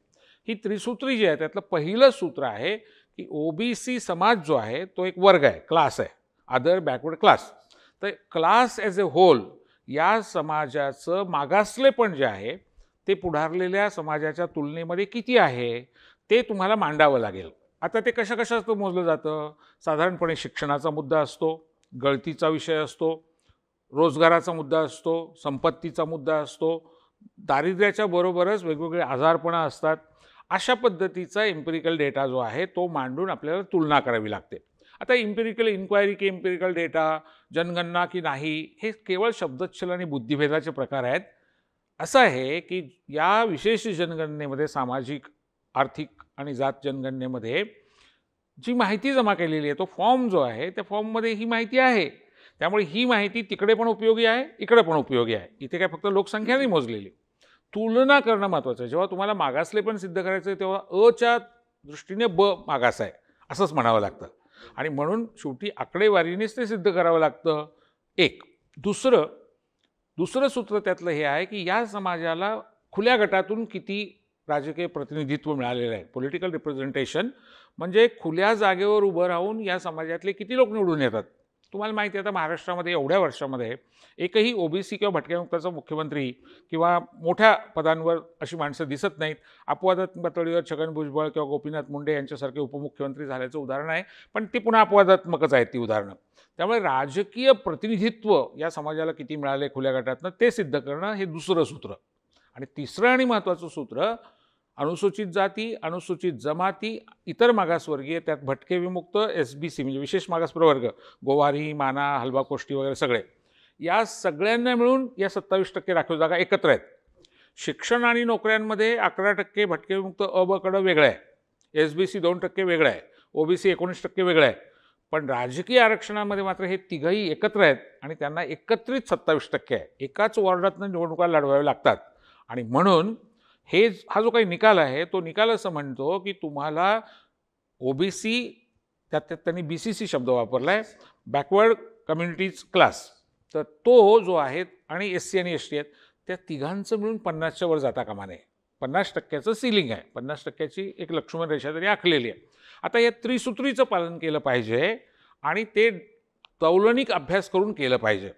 ही त्रिसूत्री जी आहे त्यातलं पहिलं सूत्र आहे की ओबीसी समाज जो आहे तो एक वर्ग आहे, क्लास आहे, अदर बॅकवर्ड क्लास. तर क्लास ॲज अ होल या समाजाचं मागासलेपण जे आहे ते पुढारलेल्या समाजाच्या तुलनेमध्ये किती आहे ते तुम्हाला मांडावं लागेल. आता ते कशाकशाचं मोजलं जातं? साधारणपणे शिक्षणाचा मुद्दा असतो, गळतीचा विषय असतो, रोजगाराचा मुद्दा असतो, संपत्तीचा मुद्दा असतो, दारिद्र्याच्या बरोबरच वेगवेगळे आजारपणं असतात. अशा पद्धतीचा इम्पेरिकल डेटा जो आहे तो मांडून आपल्याला तुलना करावी लागते. आता इम्पेरिकल इन्क्वायरी की इम्पेरिकल डेटा, जनगणना की नाही, हे केवळ शब्दच्छल आणि बुद्धिभेदाचे प्रकार आहेत. असं आहे की या विशेष जनगणनेमध्ये, सामाजिक, आर्थिक आणि जात जनगणनेमध्ये जी माहिती जमा केलेली आहे तो फॉर्म जो आहे त्या फॉर्ममध्ये ही माहिती आहे. त्यामुळे ही माहिती तिकडे पण उपयोगी आहे, इकडे पण उपयोगी आहे. इथे काय फक्त लोकसंख्या नाही मोजलेली. तुलना करणं महत्त्वाचं आहे. जेव्हा तुम्हाला मागासले पण सिद्ध करायचं आहे तेव्हा अच्या दृष्टीने ब मागास आहे असंच म्हणावं लागतं. आणि म्हणून शेवटी आकडेवारीनेच ते सिद्ध करावं लागतं. एक दुसरं सूत्र त्यातलं हे आहे की या समाजाला खुल्या गटातून किती राजकीय प्रतिनिधित्व मिळालेलं आहे. पॉलिटिकल रिप्रेझेंटेशन म्हणजे खुल्या जागेवर उभं राहून या समाजातले किती लोक निवडून येतात. तुम्हाला माहिती आहे आता महाराष्ट्रामध्ये एवढ्या वर्षामध्ये एकही ओबीसी किंवा भटक्यामुक्ताचा मुख्यमंत्री किंवा मोठ्या पदांवर अशी माणसं दिसत नाहीत. अपवादात्मक पातळीवर छगन भुजबळ किंवा गोपीनाथ मुंडे यांच्यासारखे उपमुख्यमंत्री झाल्याचं उदाहरण आहे, पण ती पुन्हा अपवादात्मकच आहेत ती उदाहरणं. त्यामुळे राजकीय प्रतिनिधित्व या समाजाला किती मिळाले खुल्या गटातनं ते सिद्ध करणं हे दुसरं सूत्र. आणि तिसरं आणि महत्त्वाचं सूत्र अनुसूचित जाती, अनुसूचित जमाती, इतर मागासवर्गीय, त्यात भटके विमुक्त, SBC म्हणजे विशेष मागास प्रवर्ग, गोवारी, माना, हलवा कोष्टी वगैरे सगळे, या सगळ्यांना मिळून या 27% राखीव जागा एकत्र आहेत. शिक्षण आणि नोकऱ्यांमध्ये 11% भटके विमुक्त अ ब कडं वेगळं आहे, SBC 2% वेगळं आहे, OBC 19% वेगळं आहे. पण राजकीय आरक्षणामध्ये मात्र हे तिघही एकत्र आहेत आणि त्यांना एकत्रित 27% आहे. एकाच वॉर्डातनं निवडणुका लढवाव्या लागतात. आणि म्हणून हा जो काही निकाल आहे तो निकाल असं म्हणतो की तुम्हाला ओबीसी, त्यात त्यांनी BCC शब्द वापरला आहे, बॅकवर्ड कम्युनिटीज क्लास, तर तो जो आहे आणि SC आणि ST आहेत त्या तिघांचं मिळून 50च्या वर जाता कामा नये. 50%चं सिलिंग आहे, 50%ची एक लक्ष्मण रेषा तरी आखलेली आहे. आता या त्रिसूत्रीचं पालन केलं पाहिजे आणि ते तौलनिक अभ्यास करून केलं पाहिजे.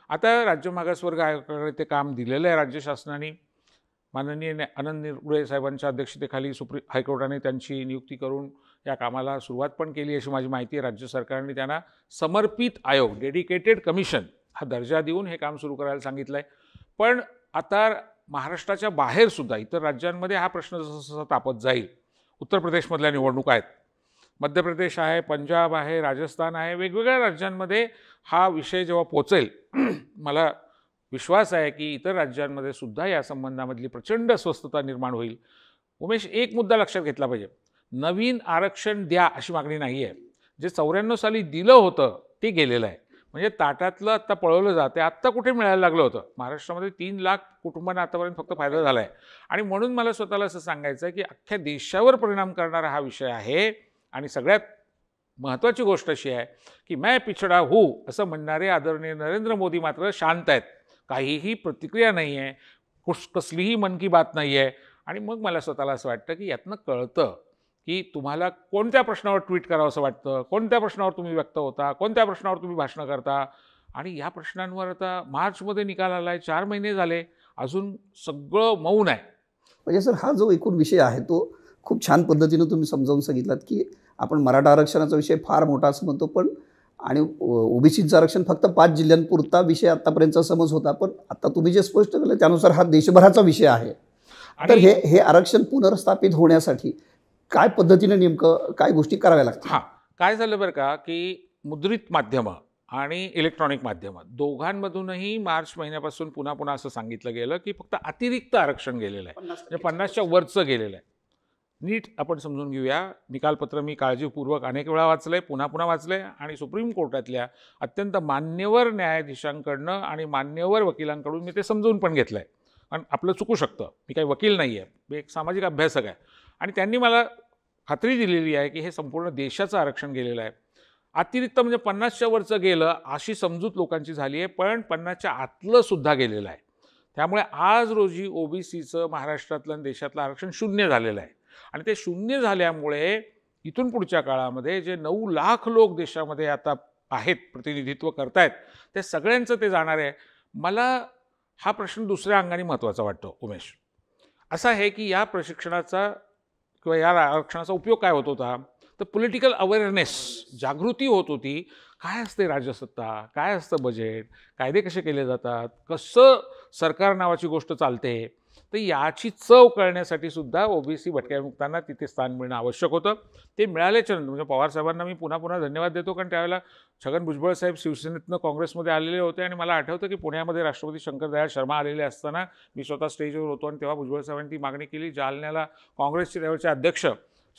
आता राज्य मागासवर्ग आयोगाकडे ते काम दिलेलं आहे राज्य शासनाने. माननीय आनंद निरगुडे साहेबांच्या अध्यक्षतेखाली हायकोर्टाने त्यांची नियुक्ती करून या कामाला सुरुवात पण केली अशी माझी माहिती आहे. राज्य सरकारने त्यांना समर्पित आयोग, डेडिकेटेड कमिशन हा दर्जा देऊन हे काम सुरू करायला सांगितलं आहे. पण आता महाराष्ट्राच्या बाहेरसुद्धा इतर राज्यांमध्ये हा प्रश्न जसा तापत जाईल, उत्तर प्रदेशमधल्या निवडणुका आहेत, मध्य प्रदेश आहे, पंजाब आहे, राजस्थान आहे, वेगवेगळ्या राज्यांमध्ये हा विषय जेव्हा पोचेल मला विश्वास आहे की इतर राज्यांमध्ये सुद्धा या संबंधामधली प्रचंड अस्वस्थता निर्माण होईल. उमेश, एक मुद्दा लक्षात घेतला पाहिजे, नवीन आरक्षण द्या अशी मागणी नाही आहे. जे 94 साली दिलं होतं ते गेलेलं आहे. म्हणजे ताटातलं आत्ता पळवलं जाते, आत्ता कुठे मिळायला लागलं होतं. महाराष्ट्रामध्ये 3 लाख कुटुंबांना आतापर्यंत फक्त फायदा झाला आहे. आणि म्हणून मला स्वतःला असं सांगायचं आहे की अख्ख्या देशावर परिणाम करणारा हा विषय आहे. आणि सगळ्यात महत्त्वाची गोष्ट अशी आहे की मैं पिछडा हूँ असं म्हणणारे आदरणीय नरेंद्र मोदी मात्र शांत आहेत. काहीही प्रतिक्रिया नाही आहे, कसलीही मन की बात नाही आहे. आणि मग मला स्वतःला असं वाटतं की यातनं कळतं की तुम्हाला कोणत्या प्रश्नावर ट्विट करावं असं वाटतं, कोणत्या प्रश्नावर तुम्ही व्यक्त होता, कोणत्या प्रश्नावर तुम्ही भाषणं करता. आणि या प्रश्नांवर आता मार्चमध्ये निकाल आला आहे, 4 महिने झाले, अजून सगळं मौन आहे. म्हणजे सर हा जो एकूण विषय आहे तो खूप छान पद्धतीनं तुम्ही समजावून सांगितलात की आपण मराठा आरक्षणाचा विषय फार मोठा असं म्हणतो, पण आणि ओबीसीचं आरक्षण फक्त 5 जिल्ह्यांपुरता विषय आत्तापर्यंतचा समज होता, पण आता तुम्ही जे स्पष्ट केलं त्यानुसार हा देशभराचा विषय आहे. तर हे आरक्षण पुनर्स्थापित होण्यासाठी काय पद्धतीने नेमकं काय गोष्टी कराव्या लागतात? हां, काय झालं बरं का की मुद्रित माध्यमं आणि इलेक्ट्रॉनिक माध्यमं दोघांमधूनही मार्च महिन्यापासून पुन्हा असं सांगितलं गेलं की फक्त अतिरिक्त आरक्षण गेलेलं आहे, म्हणजे 50च्या वरचं गेलेलं आहे. नीट आपण समजून घेऊया. निकालपत्र मी काळजीपूर्वक अनेक वेळा वाचलं आहे, पुन्हा पुन्हा वाचलं आहे आणि सुप्रीम कोर्टातल्या अत्यंत मान्यवर न्यायाधीशांकडनं आणि मान्यवर वकिलांकडून मी ते समजून पण घेतलं आहे. कारण आपलं चुकू शकतं, मी काही वकील नाही आहे, मी एक सामाजिक अभ्यासक आहे. आणि त्यांनी मला खात्री दिलेली आहे की हे संपूर्ण देशाचं आरक्षण गेलेलं आहे. अतिरिक्त म्हणजे 50च्या वरचं गेलं अशी समजूत लोकांची झाली आहे, पण 50च्या आतलं सुद्धा गेलेलं आहे. त्यामुळे आज रोजी ओबीसीचं महाराष्ट्रातलं आणि देशातलं आरक्षण शून्य झालेलं आहे. आणि ते शून्य झाल्यामुळे इथून पुढच्या काळामध्ये जे 9 लाख लोक देशामध्ये आता आहेत, प्रतिनिधित्व करतायत, ते सगळ्यांचं ते जाणार आहे. मला हा प्रश्न दुसऱ्या अंगाने महत्त्वाचा वाटतो उमेश. असा आहे की या प्रशिक्षणाचा किंवा या आरक्षणाचा उपयोग काय होत होता, तर पॉलिटिकल अवेअरनेस, जागृती होत होती. काय असते राजसत्ता, काय असतं बजेट, कायदे कसे केले जातात, कसं सरकार नावाची गोष्ट चालते, तर याची चव कळण्यासाठी सुद्धा ओबीसी भटक्यामुक्तांना तिथे स्थान मिळणं आवश्यक होतं. ते मिळाल्याच्या नंतर म्हणजे पवारसाहेबांना मी पुन्हा पुन्हा धन्यवाद देतो, कारण त्यावेळेला छगन भुजबळ साहेब शिवसेनेतनं काँग्रेसमध्ये आलेले होते आणि मला आठवतं की पुण्यामध्ये राष्ट्रपती शंकरदयाळ शर्मा आलेले असताना मी स्वतः स्टेजवर होतो आणि तेव्हा भुजबळ साहेबांनी ती मागणी केली. जालन्याला काँग्रेसचे त्यावेळचे अध्यक्ष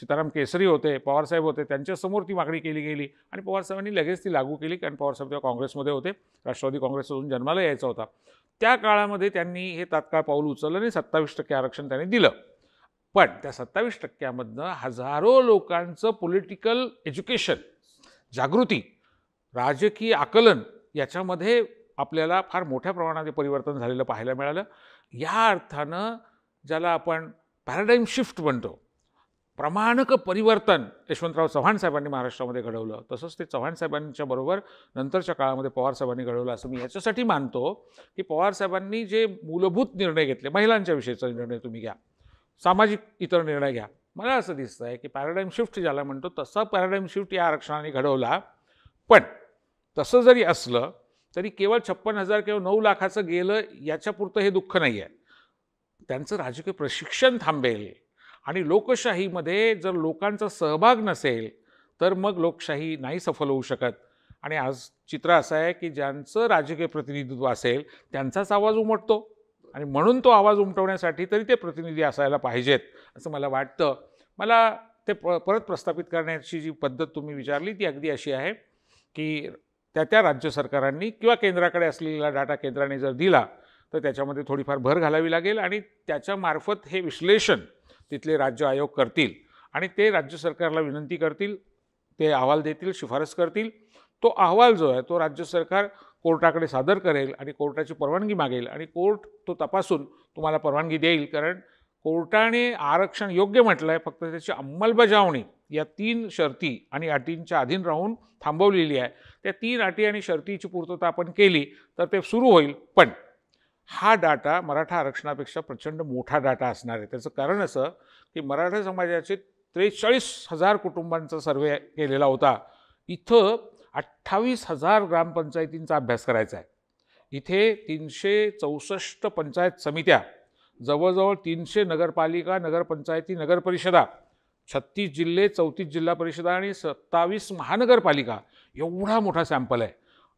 सीताराम केसरी होते, पवारसाहेब होते, त्यांच्यासमोर ती मागणी केली गेली आणि पवारसाहेबांनी लगेच ती लागू केली, कारण पवारसाहेब तेव्हा काँग्रेसमध्ये होते, राष्ट्रवादी काँग्रेस अजून जन्माला यायचा होता. त्या काळामध्ये त्यांनी हे तात्काळ पाऊल उचललं आणि 27% आरक्षण त्यांनी दिलं. पण त्या 27%मधनं हजारो लोकांचं पॉलिटिकल एज्युकेशन, जागृती, राजकीय आकलन याच्यामध्ये आपल्याला फार मोठ्या प्रमाणात परिवर्तन झालेलं पाहायला मिळालं. या अर्थानं ज्याला आपण पॅराडाईम शिफ्ट म्हणतो, प्रमाणक परिवर्तन यशवंतराव चव्हाण साहेबांनी महाराष्ट्रामध्ये घडवलं, तसंच ते चव्हाण साहेबांच्या बरोबर नंतरच्या काळामध्ये पवार साहेबांनी घडवलं असं मी याच्यासाठी मानतो की पवार साहेबांनी जे मूलभूत निर्णय घेतले, महिलांच्या विषयीचा निर्णय तुम्ही घ्या, सामाजिक इतर निर्णय घ्या, मला असं दिसतं आहे की पॅराडाईम शिफ्ट ज्याला म्हणतो तसा पॅराडाईम शिफ्ट या आरक्षणाने घडवला. पण तसं जरी असलं तरी केवळ 56,000 किंवा 9 लाखाचं गेलं याच्यापुरतं हे दुःख नाही आहे. त्यांचं राजकीय प्रशिक्षण थांबेल आणि लोकशाहीमध्ये जर लोकांचा सहभाग नसेल तर मग लोकशाही नाही सफल होऊ शकत. आणि आज चित्र असं आहे की ज्यांचं राजकीय प्रतिनिधित्व असेल त्यांचाच आवाज उमटतो आणि म्हणून तो आवाज उमटवण्यासाठी तरी ते प्रतिनिधी असायला पाहिजेत असं मला वाटतं. मला ते परत प्रस्थापित करण्याची जी पद्धत तुम्ही विचारली ती अगदी अशी आहे की त्या राज्य सरकारांनी किंवा केंद्राकडे असलेला डाटा केंद्राने जर दिला तर त्याच्यामध्ये थोडीफार भर घालावी लागेल आणि त्याच्यामार्फत हे विश्लेषण तिथले राज्य आयोग करतील आणि ते राज्य सरकारला विनंती करतील, ते अहवाल देतील, शिफारस करतील. तो अहवाल जो आहे तो राज्य सरकार कोर्टाकडे सादर करेल आणि कोर्टाची परवानगी मागेल आणि कोर्ट तो तपासून तुम्हाला परवानगी देईल. कारण कोर्टाने आरक्षण योग्य म्हटलं आहे, फक्त त्याची अंमलबजावणी या 3 शर्ती आणि अटींच्या अधीन राहून थांबवलेली आहे. त्या 3 अटी आणि शर्तीची पूर्तता आपण केली तर ते सुरू होईल. पण हा डाटा मराठा आरक्षणापेक्षा प्रचंड मोठा डाटा असणार आहे. त्याचं कारण असं की मराठा समाजाचे 43,000 कुटुंबांचा सर्वे केलेला होता. इथं 28,000 ग्रामपंचायतींचा अभ्यास करायचा आहे. इथे 364 पंचायत समित्या, जवळजवळ 300 नगरपालिका, नगरपंचायती, नगरपरिषदा, 36 जिल्हे, 34 जिल्हा परिषदा आणि 27 महानगरपालिका, एवढा मोठा सॅम्पल आहे.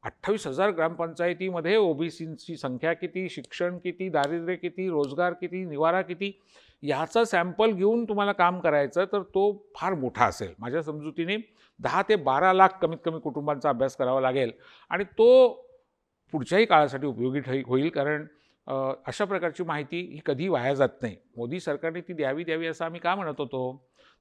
28,000 ग्रामपंचायतीमध्ये ओबीसींची संख्या किती, शिक्षण किती, दारिद्र्य किती, रोजगार किती, निवारा किती, याचा सॅम्पल घेऊन तुम्हाला काम करायचं तर तो फार मोठा असेल. माझ्या समजुतीने 10 ते 12 लाख कमीत कमी कुटुंबांचा अभ्यास करावा लागेल आणि तो पुढच्याही काळासाठी उपयोगी होईल. कारण अशा प्रकारची माहिती ही कधी वाया जात नाही. मोदी सरकारने ती द्यावी असं आम्ही का म्हणत होतो,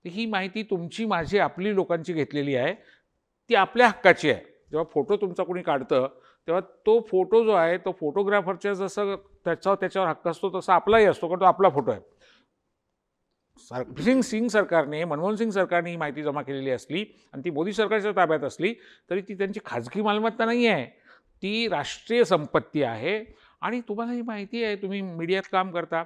तर ही माहिती तुमची, माझी, आपली लोकांची घेतलेली आहे, ती आपल्या हक्काची आहे. जेव्हा फोटो तुमचा कोणी काढतं तेव्हा तो फोटो जो आहे तो फोटोग्राफरच्या जसं त्याच्यावर हक्क असतो तसा आपलाही असतो, कारण तो आपला फोटो आहे. सिंग सरकारने, मनमोहन सिंग सरकारने ही माहिती जमा केलेली असली आणि ती मोदी सरकारच्या ताब्यात असली तरी ती त्यांची खाजगी मालमत्ता नाही आहे, ती राष्ट्रीय संपत्ती आहे. आणि तुम्हाला ही माहिती आहे, तुम्ही मीडियात काम करता,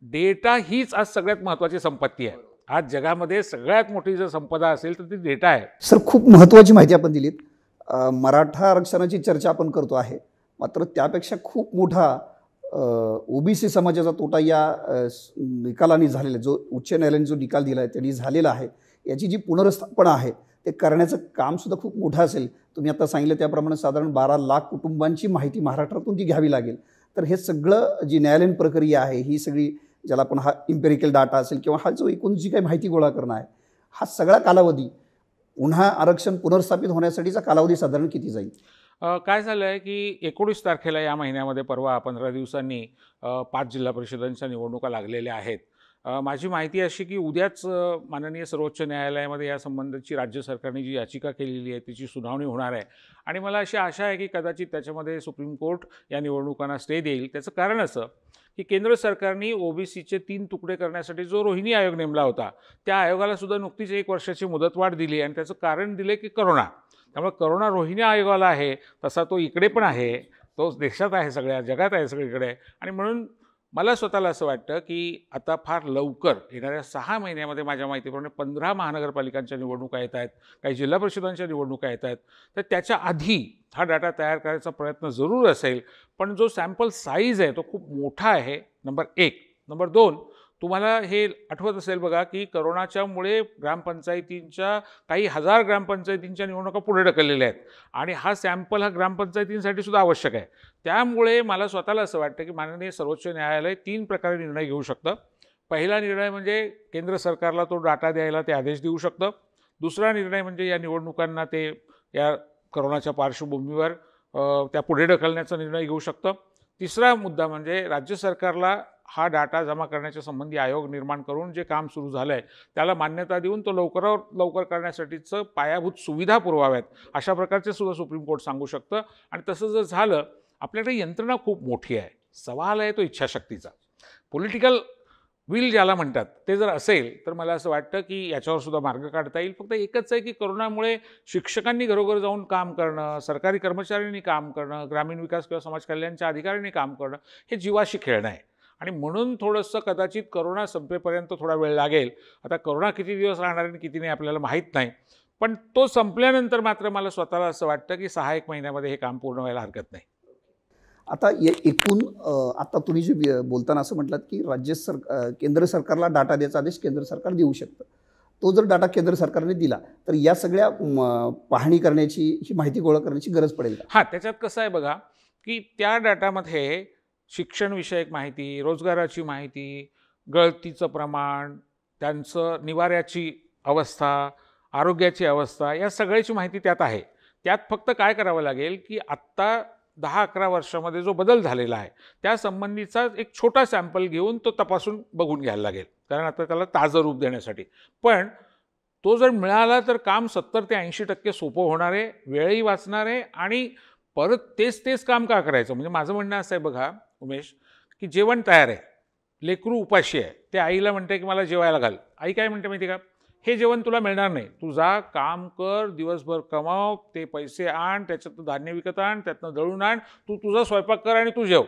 डेटा हीच आज सगळ्यात महत्त्वाची संपत्ती आहे. आज जगामध्ये सगळ्यात मोठी जर संपदा असेल तर ती डेटा आहे. सर, खूप महत्त्वाची माहिती आपण दिलीत. मराठा आरक्षणाची चर्चा आपण करतो आहे, मात्र त्यापेक्षा खूप मोठा ओबीसी समाजाचा तोटा या निकालाने झालेला, जो उच्च न्यायालयाने जो निकाल दिला आहे त्यांनी झालेला आहे, याची जी पुनर्स्थापना आहे ते करण्याचं कामसुद्धा खूप मोठं असेल. तुम्ही आता सांगितलं त्याप्रमाणे साधारण 12 लाख कुटुंबांची माहिती महाराष्ट्रातून ती घ्यावी लागेल. तर हे सगळं जी न्यायालयीन प्रक्रिया आहे ही सगळी ज्याला आपण हा इम्पेरिकल डाटा असेल किंवा हा जो एकूण जी काही माहिती गोळा करणं आहे, हा सगळा कालावधी पुन्हा आरक्षण पुनर्स्थापित होण्यासाठीचा कालावधी साधारण किती जाईल? काय झालं आहे की 19 तारखेला या महिन्यामध्ये परवा 15 दिवसांनी 5 जिल्हा परिषदांच्या निवडणुका लागलेल्या आहेत. माझी माहिती अशी की उद्याच माननीय सर्वोच्च न्यायालयामध्ये या संबंधाची राज्य सरकारने जी याचिका केलेली आहे त्याची सुनावणी होणार आहे आणि मला अशी आशा आहे की कदाचित त्याच्यामध्ये सुप्रीम कोर्ट या निवडणुकांना स्टे देईल. त्याचं कारण असं की केंद्र सरकारने ओबीसीचे 3 तुकडे करण्यासाठी जो रोहिणी आयोग नेमला होता त्या आयोगाला सुद्धा नुकतीच 1 वर्षाची मुदतवाढ दिली आणि त्याचं कारण दिले की करोना. त्यामुळे करोना रोहिणी आयोगाला आहे तसा तो इकडे पण आहे, तो देशात आहे, सगळ्या जगात आहे, सगळीकडे. आणि म्हणून मला स्वतःला असं वाटतं की आता फार लवकर येणाऱ्या 6 महिन्यामध्ये माझ्या माहितीप्रमाणे 15 महानगरपालिकांच्या निवडणुका येत आहेत, काही जिल्हा परिषदांच्या निवडणुका येत आहेत. तर त्याच्या आधी हा डाटा तयार करायचा प्रयत्न जरूर असेल, पण जो सॅम्पल साईज आहे तो खूप मोठा आहे, नंबर 1. नंबर 2, तुम्हाला हे आठवत असेल बघा की करोनाच्यामुळे ग्रामपंचायतींच्या काही हजार ग्रामपंचायतींच्या निवडणुका पुढे ढकललेल्या आहेत आणि हा सॅम्पल हा ग्रामपंचायतींसाठी सुद्धा आवश्यक आहे. त्यामुळे मला स्वतःला असं वाटतं की माननीय सर्वोच्च न्यायालय 3 प्रकारे निर्णय घेऊ शकतं. पहिला निर्णय म्हणजे केंद्र सरकारला तो डाटा द्यायला ते आदेश देऊ शकतं. दुसरा निर्णय म्हणजे या निवडणुकांना ते या करोनाच्या पार्श्वभूमीवर त्या पुढे ढकलण्याचा निर्णय घेऊ शकतं. तिसरा मुद्दा म्हणजे राज्य सरकारला हा डाटा जमा करण्याच्या संबंधी आयोग निर्माण करून जे काम सुरू झालं आहे त्याला मान्यता देऊन तो लवकरात लवकर करण्यासाठीचं पायाभूत सुविधा पुरवाव्यात, अशा प्रकारचे सुद्धा सुप्रीम कोर्ट सांगू शकतं. आणि तसं जर झालं, आपल्याकडे यंत्रणा खूप मोठी आहे, सवाल आहे तो इच्छाशक्तीचा. पॉलिटिकल विल ज्याला म्हणतात ते जर असेल तर मला असं वाटतं की याच्यावर सुद्धा मार्ग काढता येईल. फक्त एकच आहे की करोनामुळे शिक्षकांनी घरोघर जाऊन काम करणं, सरकारी कर्मचाऱ्यांनी काम करणं, ग्रामीण विकास किंवा समाज कल्याणच्या अधिकाऱ्यांनी काम करणं हे जीवाशी खेळणं आहे आणि म्हणून थोडंसं कदाचित करोना संपेपर्यंत थोडा वेळ लागेल. आता करोना किती दिवस राहणार आणि किती नाही आपल्याला माहीत नाही, पण तो संपल्यानंतर मात्र मला स्वतःला असं वाटतं की 6-1 महिन्यामध्ये हे काम पूर्ण व्हायला हरकत नाही. आता एकूण आता तुम्ही जे बोलताना असं म्हटलात की केंद्र सरकारला डाटा द्यायचा आदेश केंद्र सरकार देऊ शकतं. तो जर डाटा केंद्र सरकारने दिला तर या सगळ्या पाहणी करण्याची, ही माहिती गोळा करण्याची गरज पडेल का? हां, त्याच्यात कसं आहे बघा की त्या डाटामध्ये शिक्षणविषयक माहिती, रोजगाराची माहिती, गळतीचं प्रमाण, त्यांचं निवाऱ्याची अवस्था, आरोग्याची अवस्था, या सगळ्याची माहिती त्यात आहे. त्यात फक्त काय करावं लागेल की आत्ता 10-11 वर्षामध्ये जो बदल झालेला आहे त्यासंबंधीचा एक छोटा सॅम्पल घेऊन तो तपासून बघून घ्यायला लागेल, कारण आता त्याला ताजं रूप देण्यासाठी. पण तो जर मिळाला तर काम 70 ते 80% सोपं होणार आहे, वेळही वाचणार आहे आणि परत तेच काम का करायचं. म्हणजे माझं म्हणणं असं आहे बघा उमेश, की जेवण तयार आहे, लेकरू उपाशी आहे, ते आईला म्हणते की मला जेवायला घाल. आई काय म्हणते माहिती का, हे जेवण तुला मिळणार नाही, तू जा काम कर, दिवसभर कमाव, ते पैसे आण, त्याच्यातनं धान्य विकत आण, त्यातनं दळून आण, तू तुझा स्वयंपाक कर आणि तू जेव.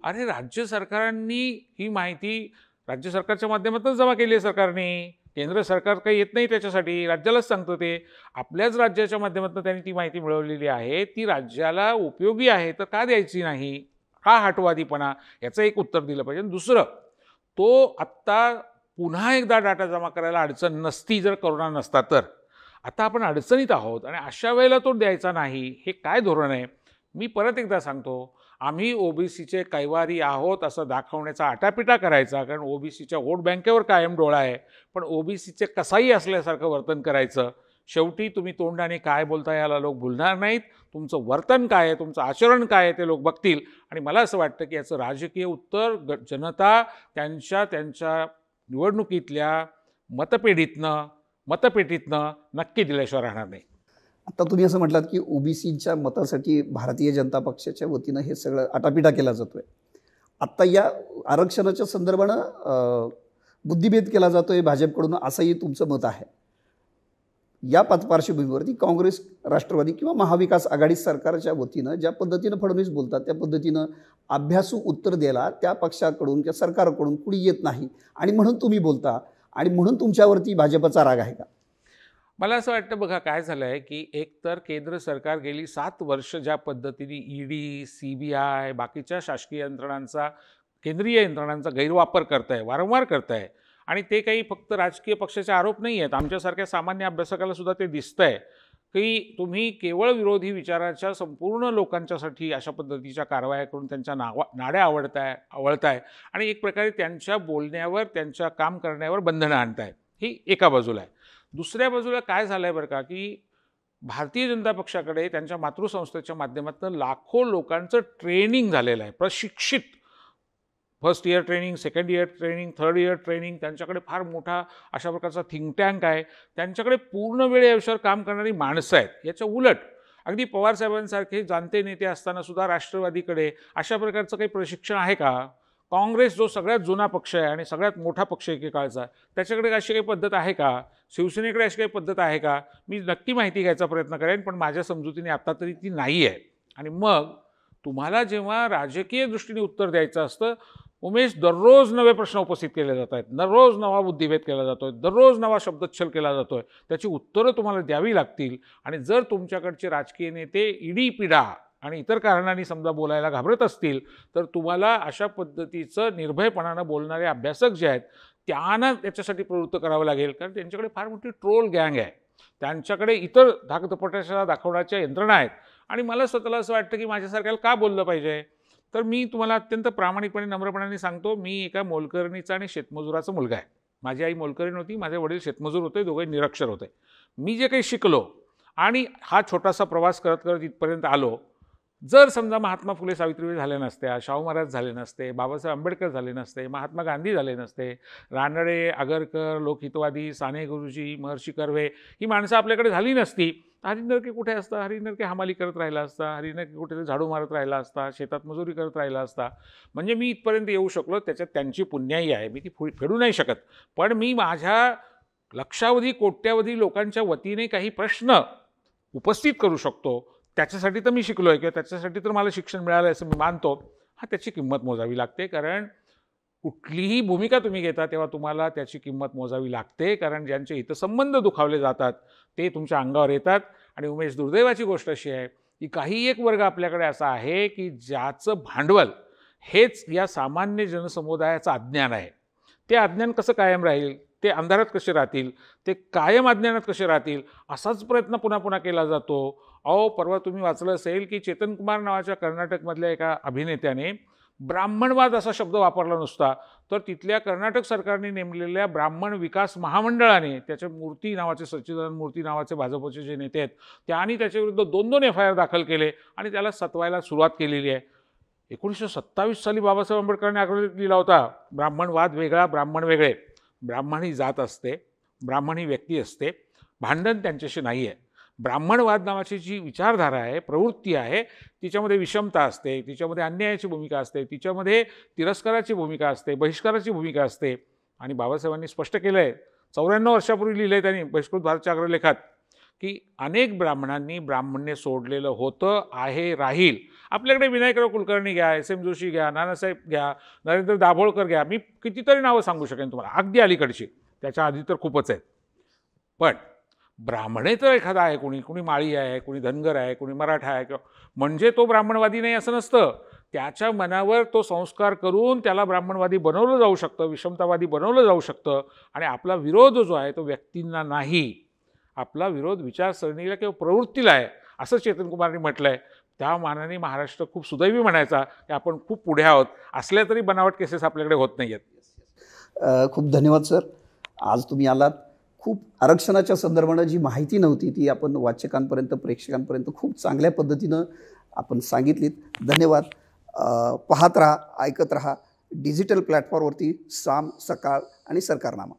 अरे राज्य सरकारांनी ही माहिती राज्य सरकारच्या माध्यमातून जमा केली आहे सरकारने. केंद्र सरकार काही येत नाही त्याच्यासाठी, राज्यालाच सांगतं ते. आपल्याच राज्याच्या माध्यमातून त्यांनी ती माहिती मिळवलेली आहे, ती राज्याला उपयोगी आहे, तर का द्यायची नाही? हा हटवादीपणा, याचं एक उत्तर दिलं पाहिजे. दुसरं, तो आत्ता पुन्हा एकदा डाटा जमा करायला अडचण नसती जर करोना नसता तर. आता आपण अडचणीत आहोत आणि अशा वेळेला तो द्यायचा नाही, हे काय धोरण आहे? मी परत एकदा सांगतो, आम्ही ओबीसीचे कैवारी आहोत असं दाखवण्याचा आटापिटा करायचा, कारण ओबीसीच्या वोट बँकेवर कायम डोळा आहे, पण ओबीसीचे कसाही असल्यासारखं वर्तन करायचं. शेवटी तुम्ही तोंडाने काय बोलता याला लोक भुलणार नाहीत, तुमचं वर्तन काय आहे, तुमचं आचरण काय आहे ते लोक बघतील. आणि मला असं वाटतं की याचं राजकीय उत्तर जनता त्यांच्या निवडणुकीतल्या मतपेटीतनं नक्की दिल्याशिवाय राहणार नाही. आता तुम्ही असं म्हटलात की ओबीसीच्या मतासाठी भारतीय जनता पक्षाच्या वतीनं हे सगळं आटापिटा केला जातोय. आत्ता या आरक्षणाच्या संदर्भानं बुद्धिभेद केला जातोय भाजपकडून, असंही तुमचं मत आहे. या पार्श्वभूमीवरती काँग्रेस, राष्ट्रवादी किंवा महाविकास आघाडी सरकारच्या वतीनं ज्या पद्धतीनं फडणवीस बोलतात त्या पद्धतीनं अभ्यासू उत्तर द्यायला त्या पक्षाकडून किंवा सरकारकडून कुणी येत नाही आणि म्हणून तुम्ही बोलता आणि म्हणून तुमच्यावरती भाजपचा राग आहे का? मला असं वाटतं बघा काय झालं आहे की एकतर केंद्र सरकार गेली 7 वर्ष ज्या पद्धतीने ईडी, CBI, बाकीच्या शासकीय यंत्रणांचा, केंद्रीय यंत्रणांचा गैरवापर करत आहे, वारंवार करत आहे. आणि ते काही फक्त राजकीय पक्षाचे आरोप नाही आहेत, आमच्यासारख्या सामान्य अभ्यासकाला सुद्धा ते दिसतं आहे. की तुम्ही केवळ विरोधी विचाराच्या संपूर्ण लोकांच्यासाठी अशा पद्धतीच्या कारवाया करून त्यांच्या नाड्या आवळताय आणि एक प्रकारे त्यांच्या बोलण्यावर, त्यांच्या काम करण्यावर बंधनं आणताय. ही एका बाजूला आहे. दुसऱ्या बाजूला काय झालं आहे बरं का, की भारतीय जनता पक्षाकडे त्यांच्या मातृसंस्थेच्या माध्यमातून लाखो लोकांचं ट्रेनिंग झालेलं आहे, प्रशिक्षित, first year training, second year training, third year training. त्यांच्याकडे फार मोठा अशा प्रकारचा थिंक टँक आहे. त्यांच्याकडे पूर्ण वेळ या विषयावर काम करणारी माणसं आहेत. याच्या उलट अगदी पवारसाहेबांसारखे जाणते नेते असताना सुद्धा राष्ट्रवादीकडे अशा प्रकारचं काही प्रशिक्षण आहे का? काँग्रेस जो सगळ्यात जुना पक्ष आहे आणि सगळ्यात मोठा पक्ष एकेकाळचा, त्याच्याकडे अशी काही पद्धत आहे का? शिवसेनेकडे अशी काही पद्धत आहे का? मी नक्की माहिती घ्यायचा प्रयत्न करेन, पण माझ्या समजुतीने आत्ता तरी ती नाही आहे. आणि मग तुम्हाला जेव्हा राजकीय दृष्टीने उत्तर द्यायचं असतं, उमेश, दररोज नवे प्रश्न उपस्थित केले जात आहेत, दररोज नवा बुद्धिभेद केला जातो आहे, दररोज नवा शब्दच्छल केला जातो आहे. त्याची उत्तरं तुम्हाला द्यावी लागतील. आणि जर तुमच्याकडचे राजकीय नेते इडी-पिडा आणि इतर कारणांनी समजा बोलायला घाबरत असतील, तर तुम्हाला अशा पद्धतीचं निर्भयपणानं बोलणारे अभ्यासक जे आहेत त्यांना त्याच्यासाठी प्रवृत्त करावं लागेल. कारण त्यांच्याकडे फार मोठी ट्रोल गँग आहे, त्यांच्याकडे इतर धाकधपटाशा दाखवण्याच्या यंत्रणा आहेत. आणि मला स्वतःला असं वाटतं की माझ्यासारख्याला का बोललं पाहिजे? तर मी तुम्हाला अत्यंत प्रामाणिकपणे, नम्रपणाने सांगतो, मी एका मोलकरणीचा आणि शेतमजुराचा मुलगा आहे. माझी आई मोलकरीण होती, माझे वडील शेतमजूर होते, दोघे निरक्षर होते. मी जे काही शिकलो आणि हा छोटासा प्रवास करत करत इथपर्यंत आलो, जर समजा महात्मा फुले सावित्रीबाई झाले नसत्या, शाहू महाराज झाले नसते, बाबासाहेब आंबेडकर झाले नसते, महात्मा गांधी झाले नसते, रानडे, आगरकर, लोकहितवादी, साने गुरुजी, महर्षी कर्वे ही माणसं आपल्याकडे झाली नसती, हरिनरके कुठे असता? हरिनरके हमाली करत राहिला असता, हरिनरके कुठेतरी झाडू मारत राहिला असता, शेतात मजुरी करत राहिला असता. म्हणजे मी इथपर्यंत येऊ शकलो, त्याच्यात त्यांची पुण्याई आहे, मी ती फेडू नाही शकत. पण मी माझ्या लक्षावधी, कोट्यावधी लोकांच्या वतीने काही प्रश्न उपस्थित करू शकतो, त्याच्यासाठी तर मी शिकलो आहे किंवा त्याच्यासाठी तर मला शिक्षण मिळालं आहे असं मी मानतो. त्याची किंमत मोजावी लागते. कारण कुठलीही भूमिका तुम्ही घेता तेव्हा तुम्हाला त्याची किंमत मोजावी लागते. कारण ज्यांचे हितसंबंध दुखावले जातात ते तुमच्या अंगावर येतात. आणि उमेश, दुर्दैवाची गोष्ट अशी आहे की काही एक वर्ग आपल्याकडे असा आहे की ज्याचं भांडवल हेच या सामान्य जनसमुदायाचं अज्ञान आहे. ते अज्ञान कसं कायम राहील, ते अंधारात कसे राहतील, ते कायम अज्ञानात कसे राहतील, असाच प्रयत्न पुन्हा पुन्हा केला जातो. परवा तुम्ही वाचलं असेल की चेतन कुमार नावाच्या कर्नाटकमधल्या एका अभिनेत्याने ब्राह्मणवाद असा शब्द वापरला नुसता, तर तिथल्या कर्नाटक सरकारने नेमलेल्या ब्राह्मण विकास महामंडळाने, त्याच्या मूर्ती नावाचे, सच्चिदानंद मूर्ती नावाचे भाजपचे जे नेते आहेत, त्यांनी त्याच्याविरुद्ध 2 FIR दाखल केले आणि त्याला सतवायला सुरुवात केलेली आहे. 1927 साली बाबासाहेब आंबेडकरांनी आग्रह दिला होता, ब्राह्मणवाद वेगळा, ब्राह्मण वेगळे. ब्राह्मण ही जात असते, ब्राह्मण ही व्यक्ती असते, भांडण त्यांच्याशी नाही आहे. ब्राह्मणवाद नावाची जी विचारधारा आहे, प्रवृत्ती आहे, तिच्यामध्ये विषमता असते, तिच्यामध्ये अन्यायाची भूमिका असते, तिच्यामध्ये तिरस्काराची भूमिका असते, बहिष्काराची भूमिका असते. आणि बाबासाहेबांनी स्पष्ट केलं आहे, 94 वर्षापूर्वी लिहिलं आहे त्यांनी बहिष्कृत भारतच्या अग्रलेखात, की अनेक ब्राह्मणांनी ब्राह्मण्य सोडलेलं होतं, आहे, राहील. आपल्याकडे विनायकराव कुलकर्णी घ्या, SM जोशी घ्या, नानासाहेब घ्या, नरेंद्र दाभोळकर घ्या, मी कितीतरी नावं सांगू शकेन तुम्हाला, अगदी अलीकडची, त्याच्या आधी तर खूपच आहेत. पण ब्राह्मणेतर एखादा आहे, कुणी माळी आहे, कुणी धनगर आहे, कुणी मराठा आहे, म्हणजे तो ब्राह्मणवादी नाही असं नसतं. त्याच्या मनावर तो संस्कार करून त्याला ब्राह्मणवादी बनवलं जाऊ शकतं, विषमतावादी बनवलं जाऊ शकतं. आणि आपला विरोध जो आहे तो व्यक्तींना नाही, आपला विरोध विचारसरणीला किंवा प्रवृत्तीला आहे, असं चेतन कुमारने म्हटलं आहे. त्या मानाने महाराष्ट्र खूप सुदैवी म्हणायचा की आपण खूप पुढे आहोत. असल्या तरी बनावट केसेस आपल्याकडे होत नाही आहेत. खूप धन्यवाद सर. आज तुम्ही आलात. खूप आरक्षणाच्या संदर्भानं जी माहिती नव्हती ती आपण वाचकांपर्यंत, प्रेक्षकांपर्यंत खूप चांगल्या पद्धतीनं आपण सांगितलीत. धन्यवाद. पाहत राहा, ऐकत राहा डिजिटल प्लॅटफॉर्मवरती साम, सकाळ आणि सरकारनामा.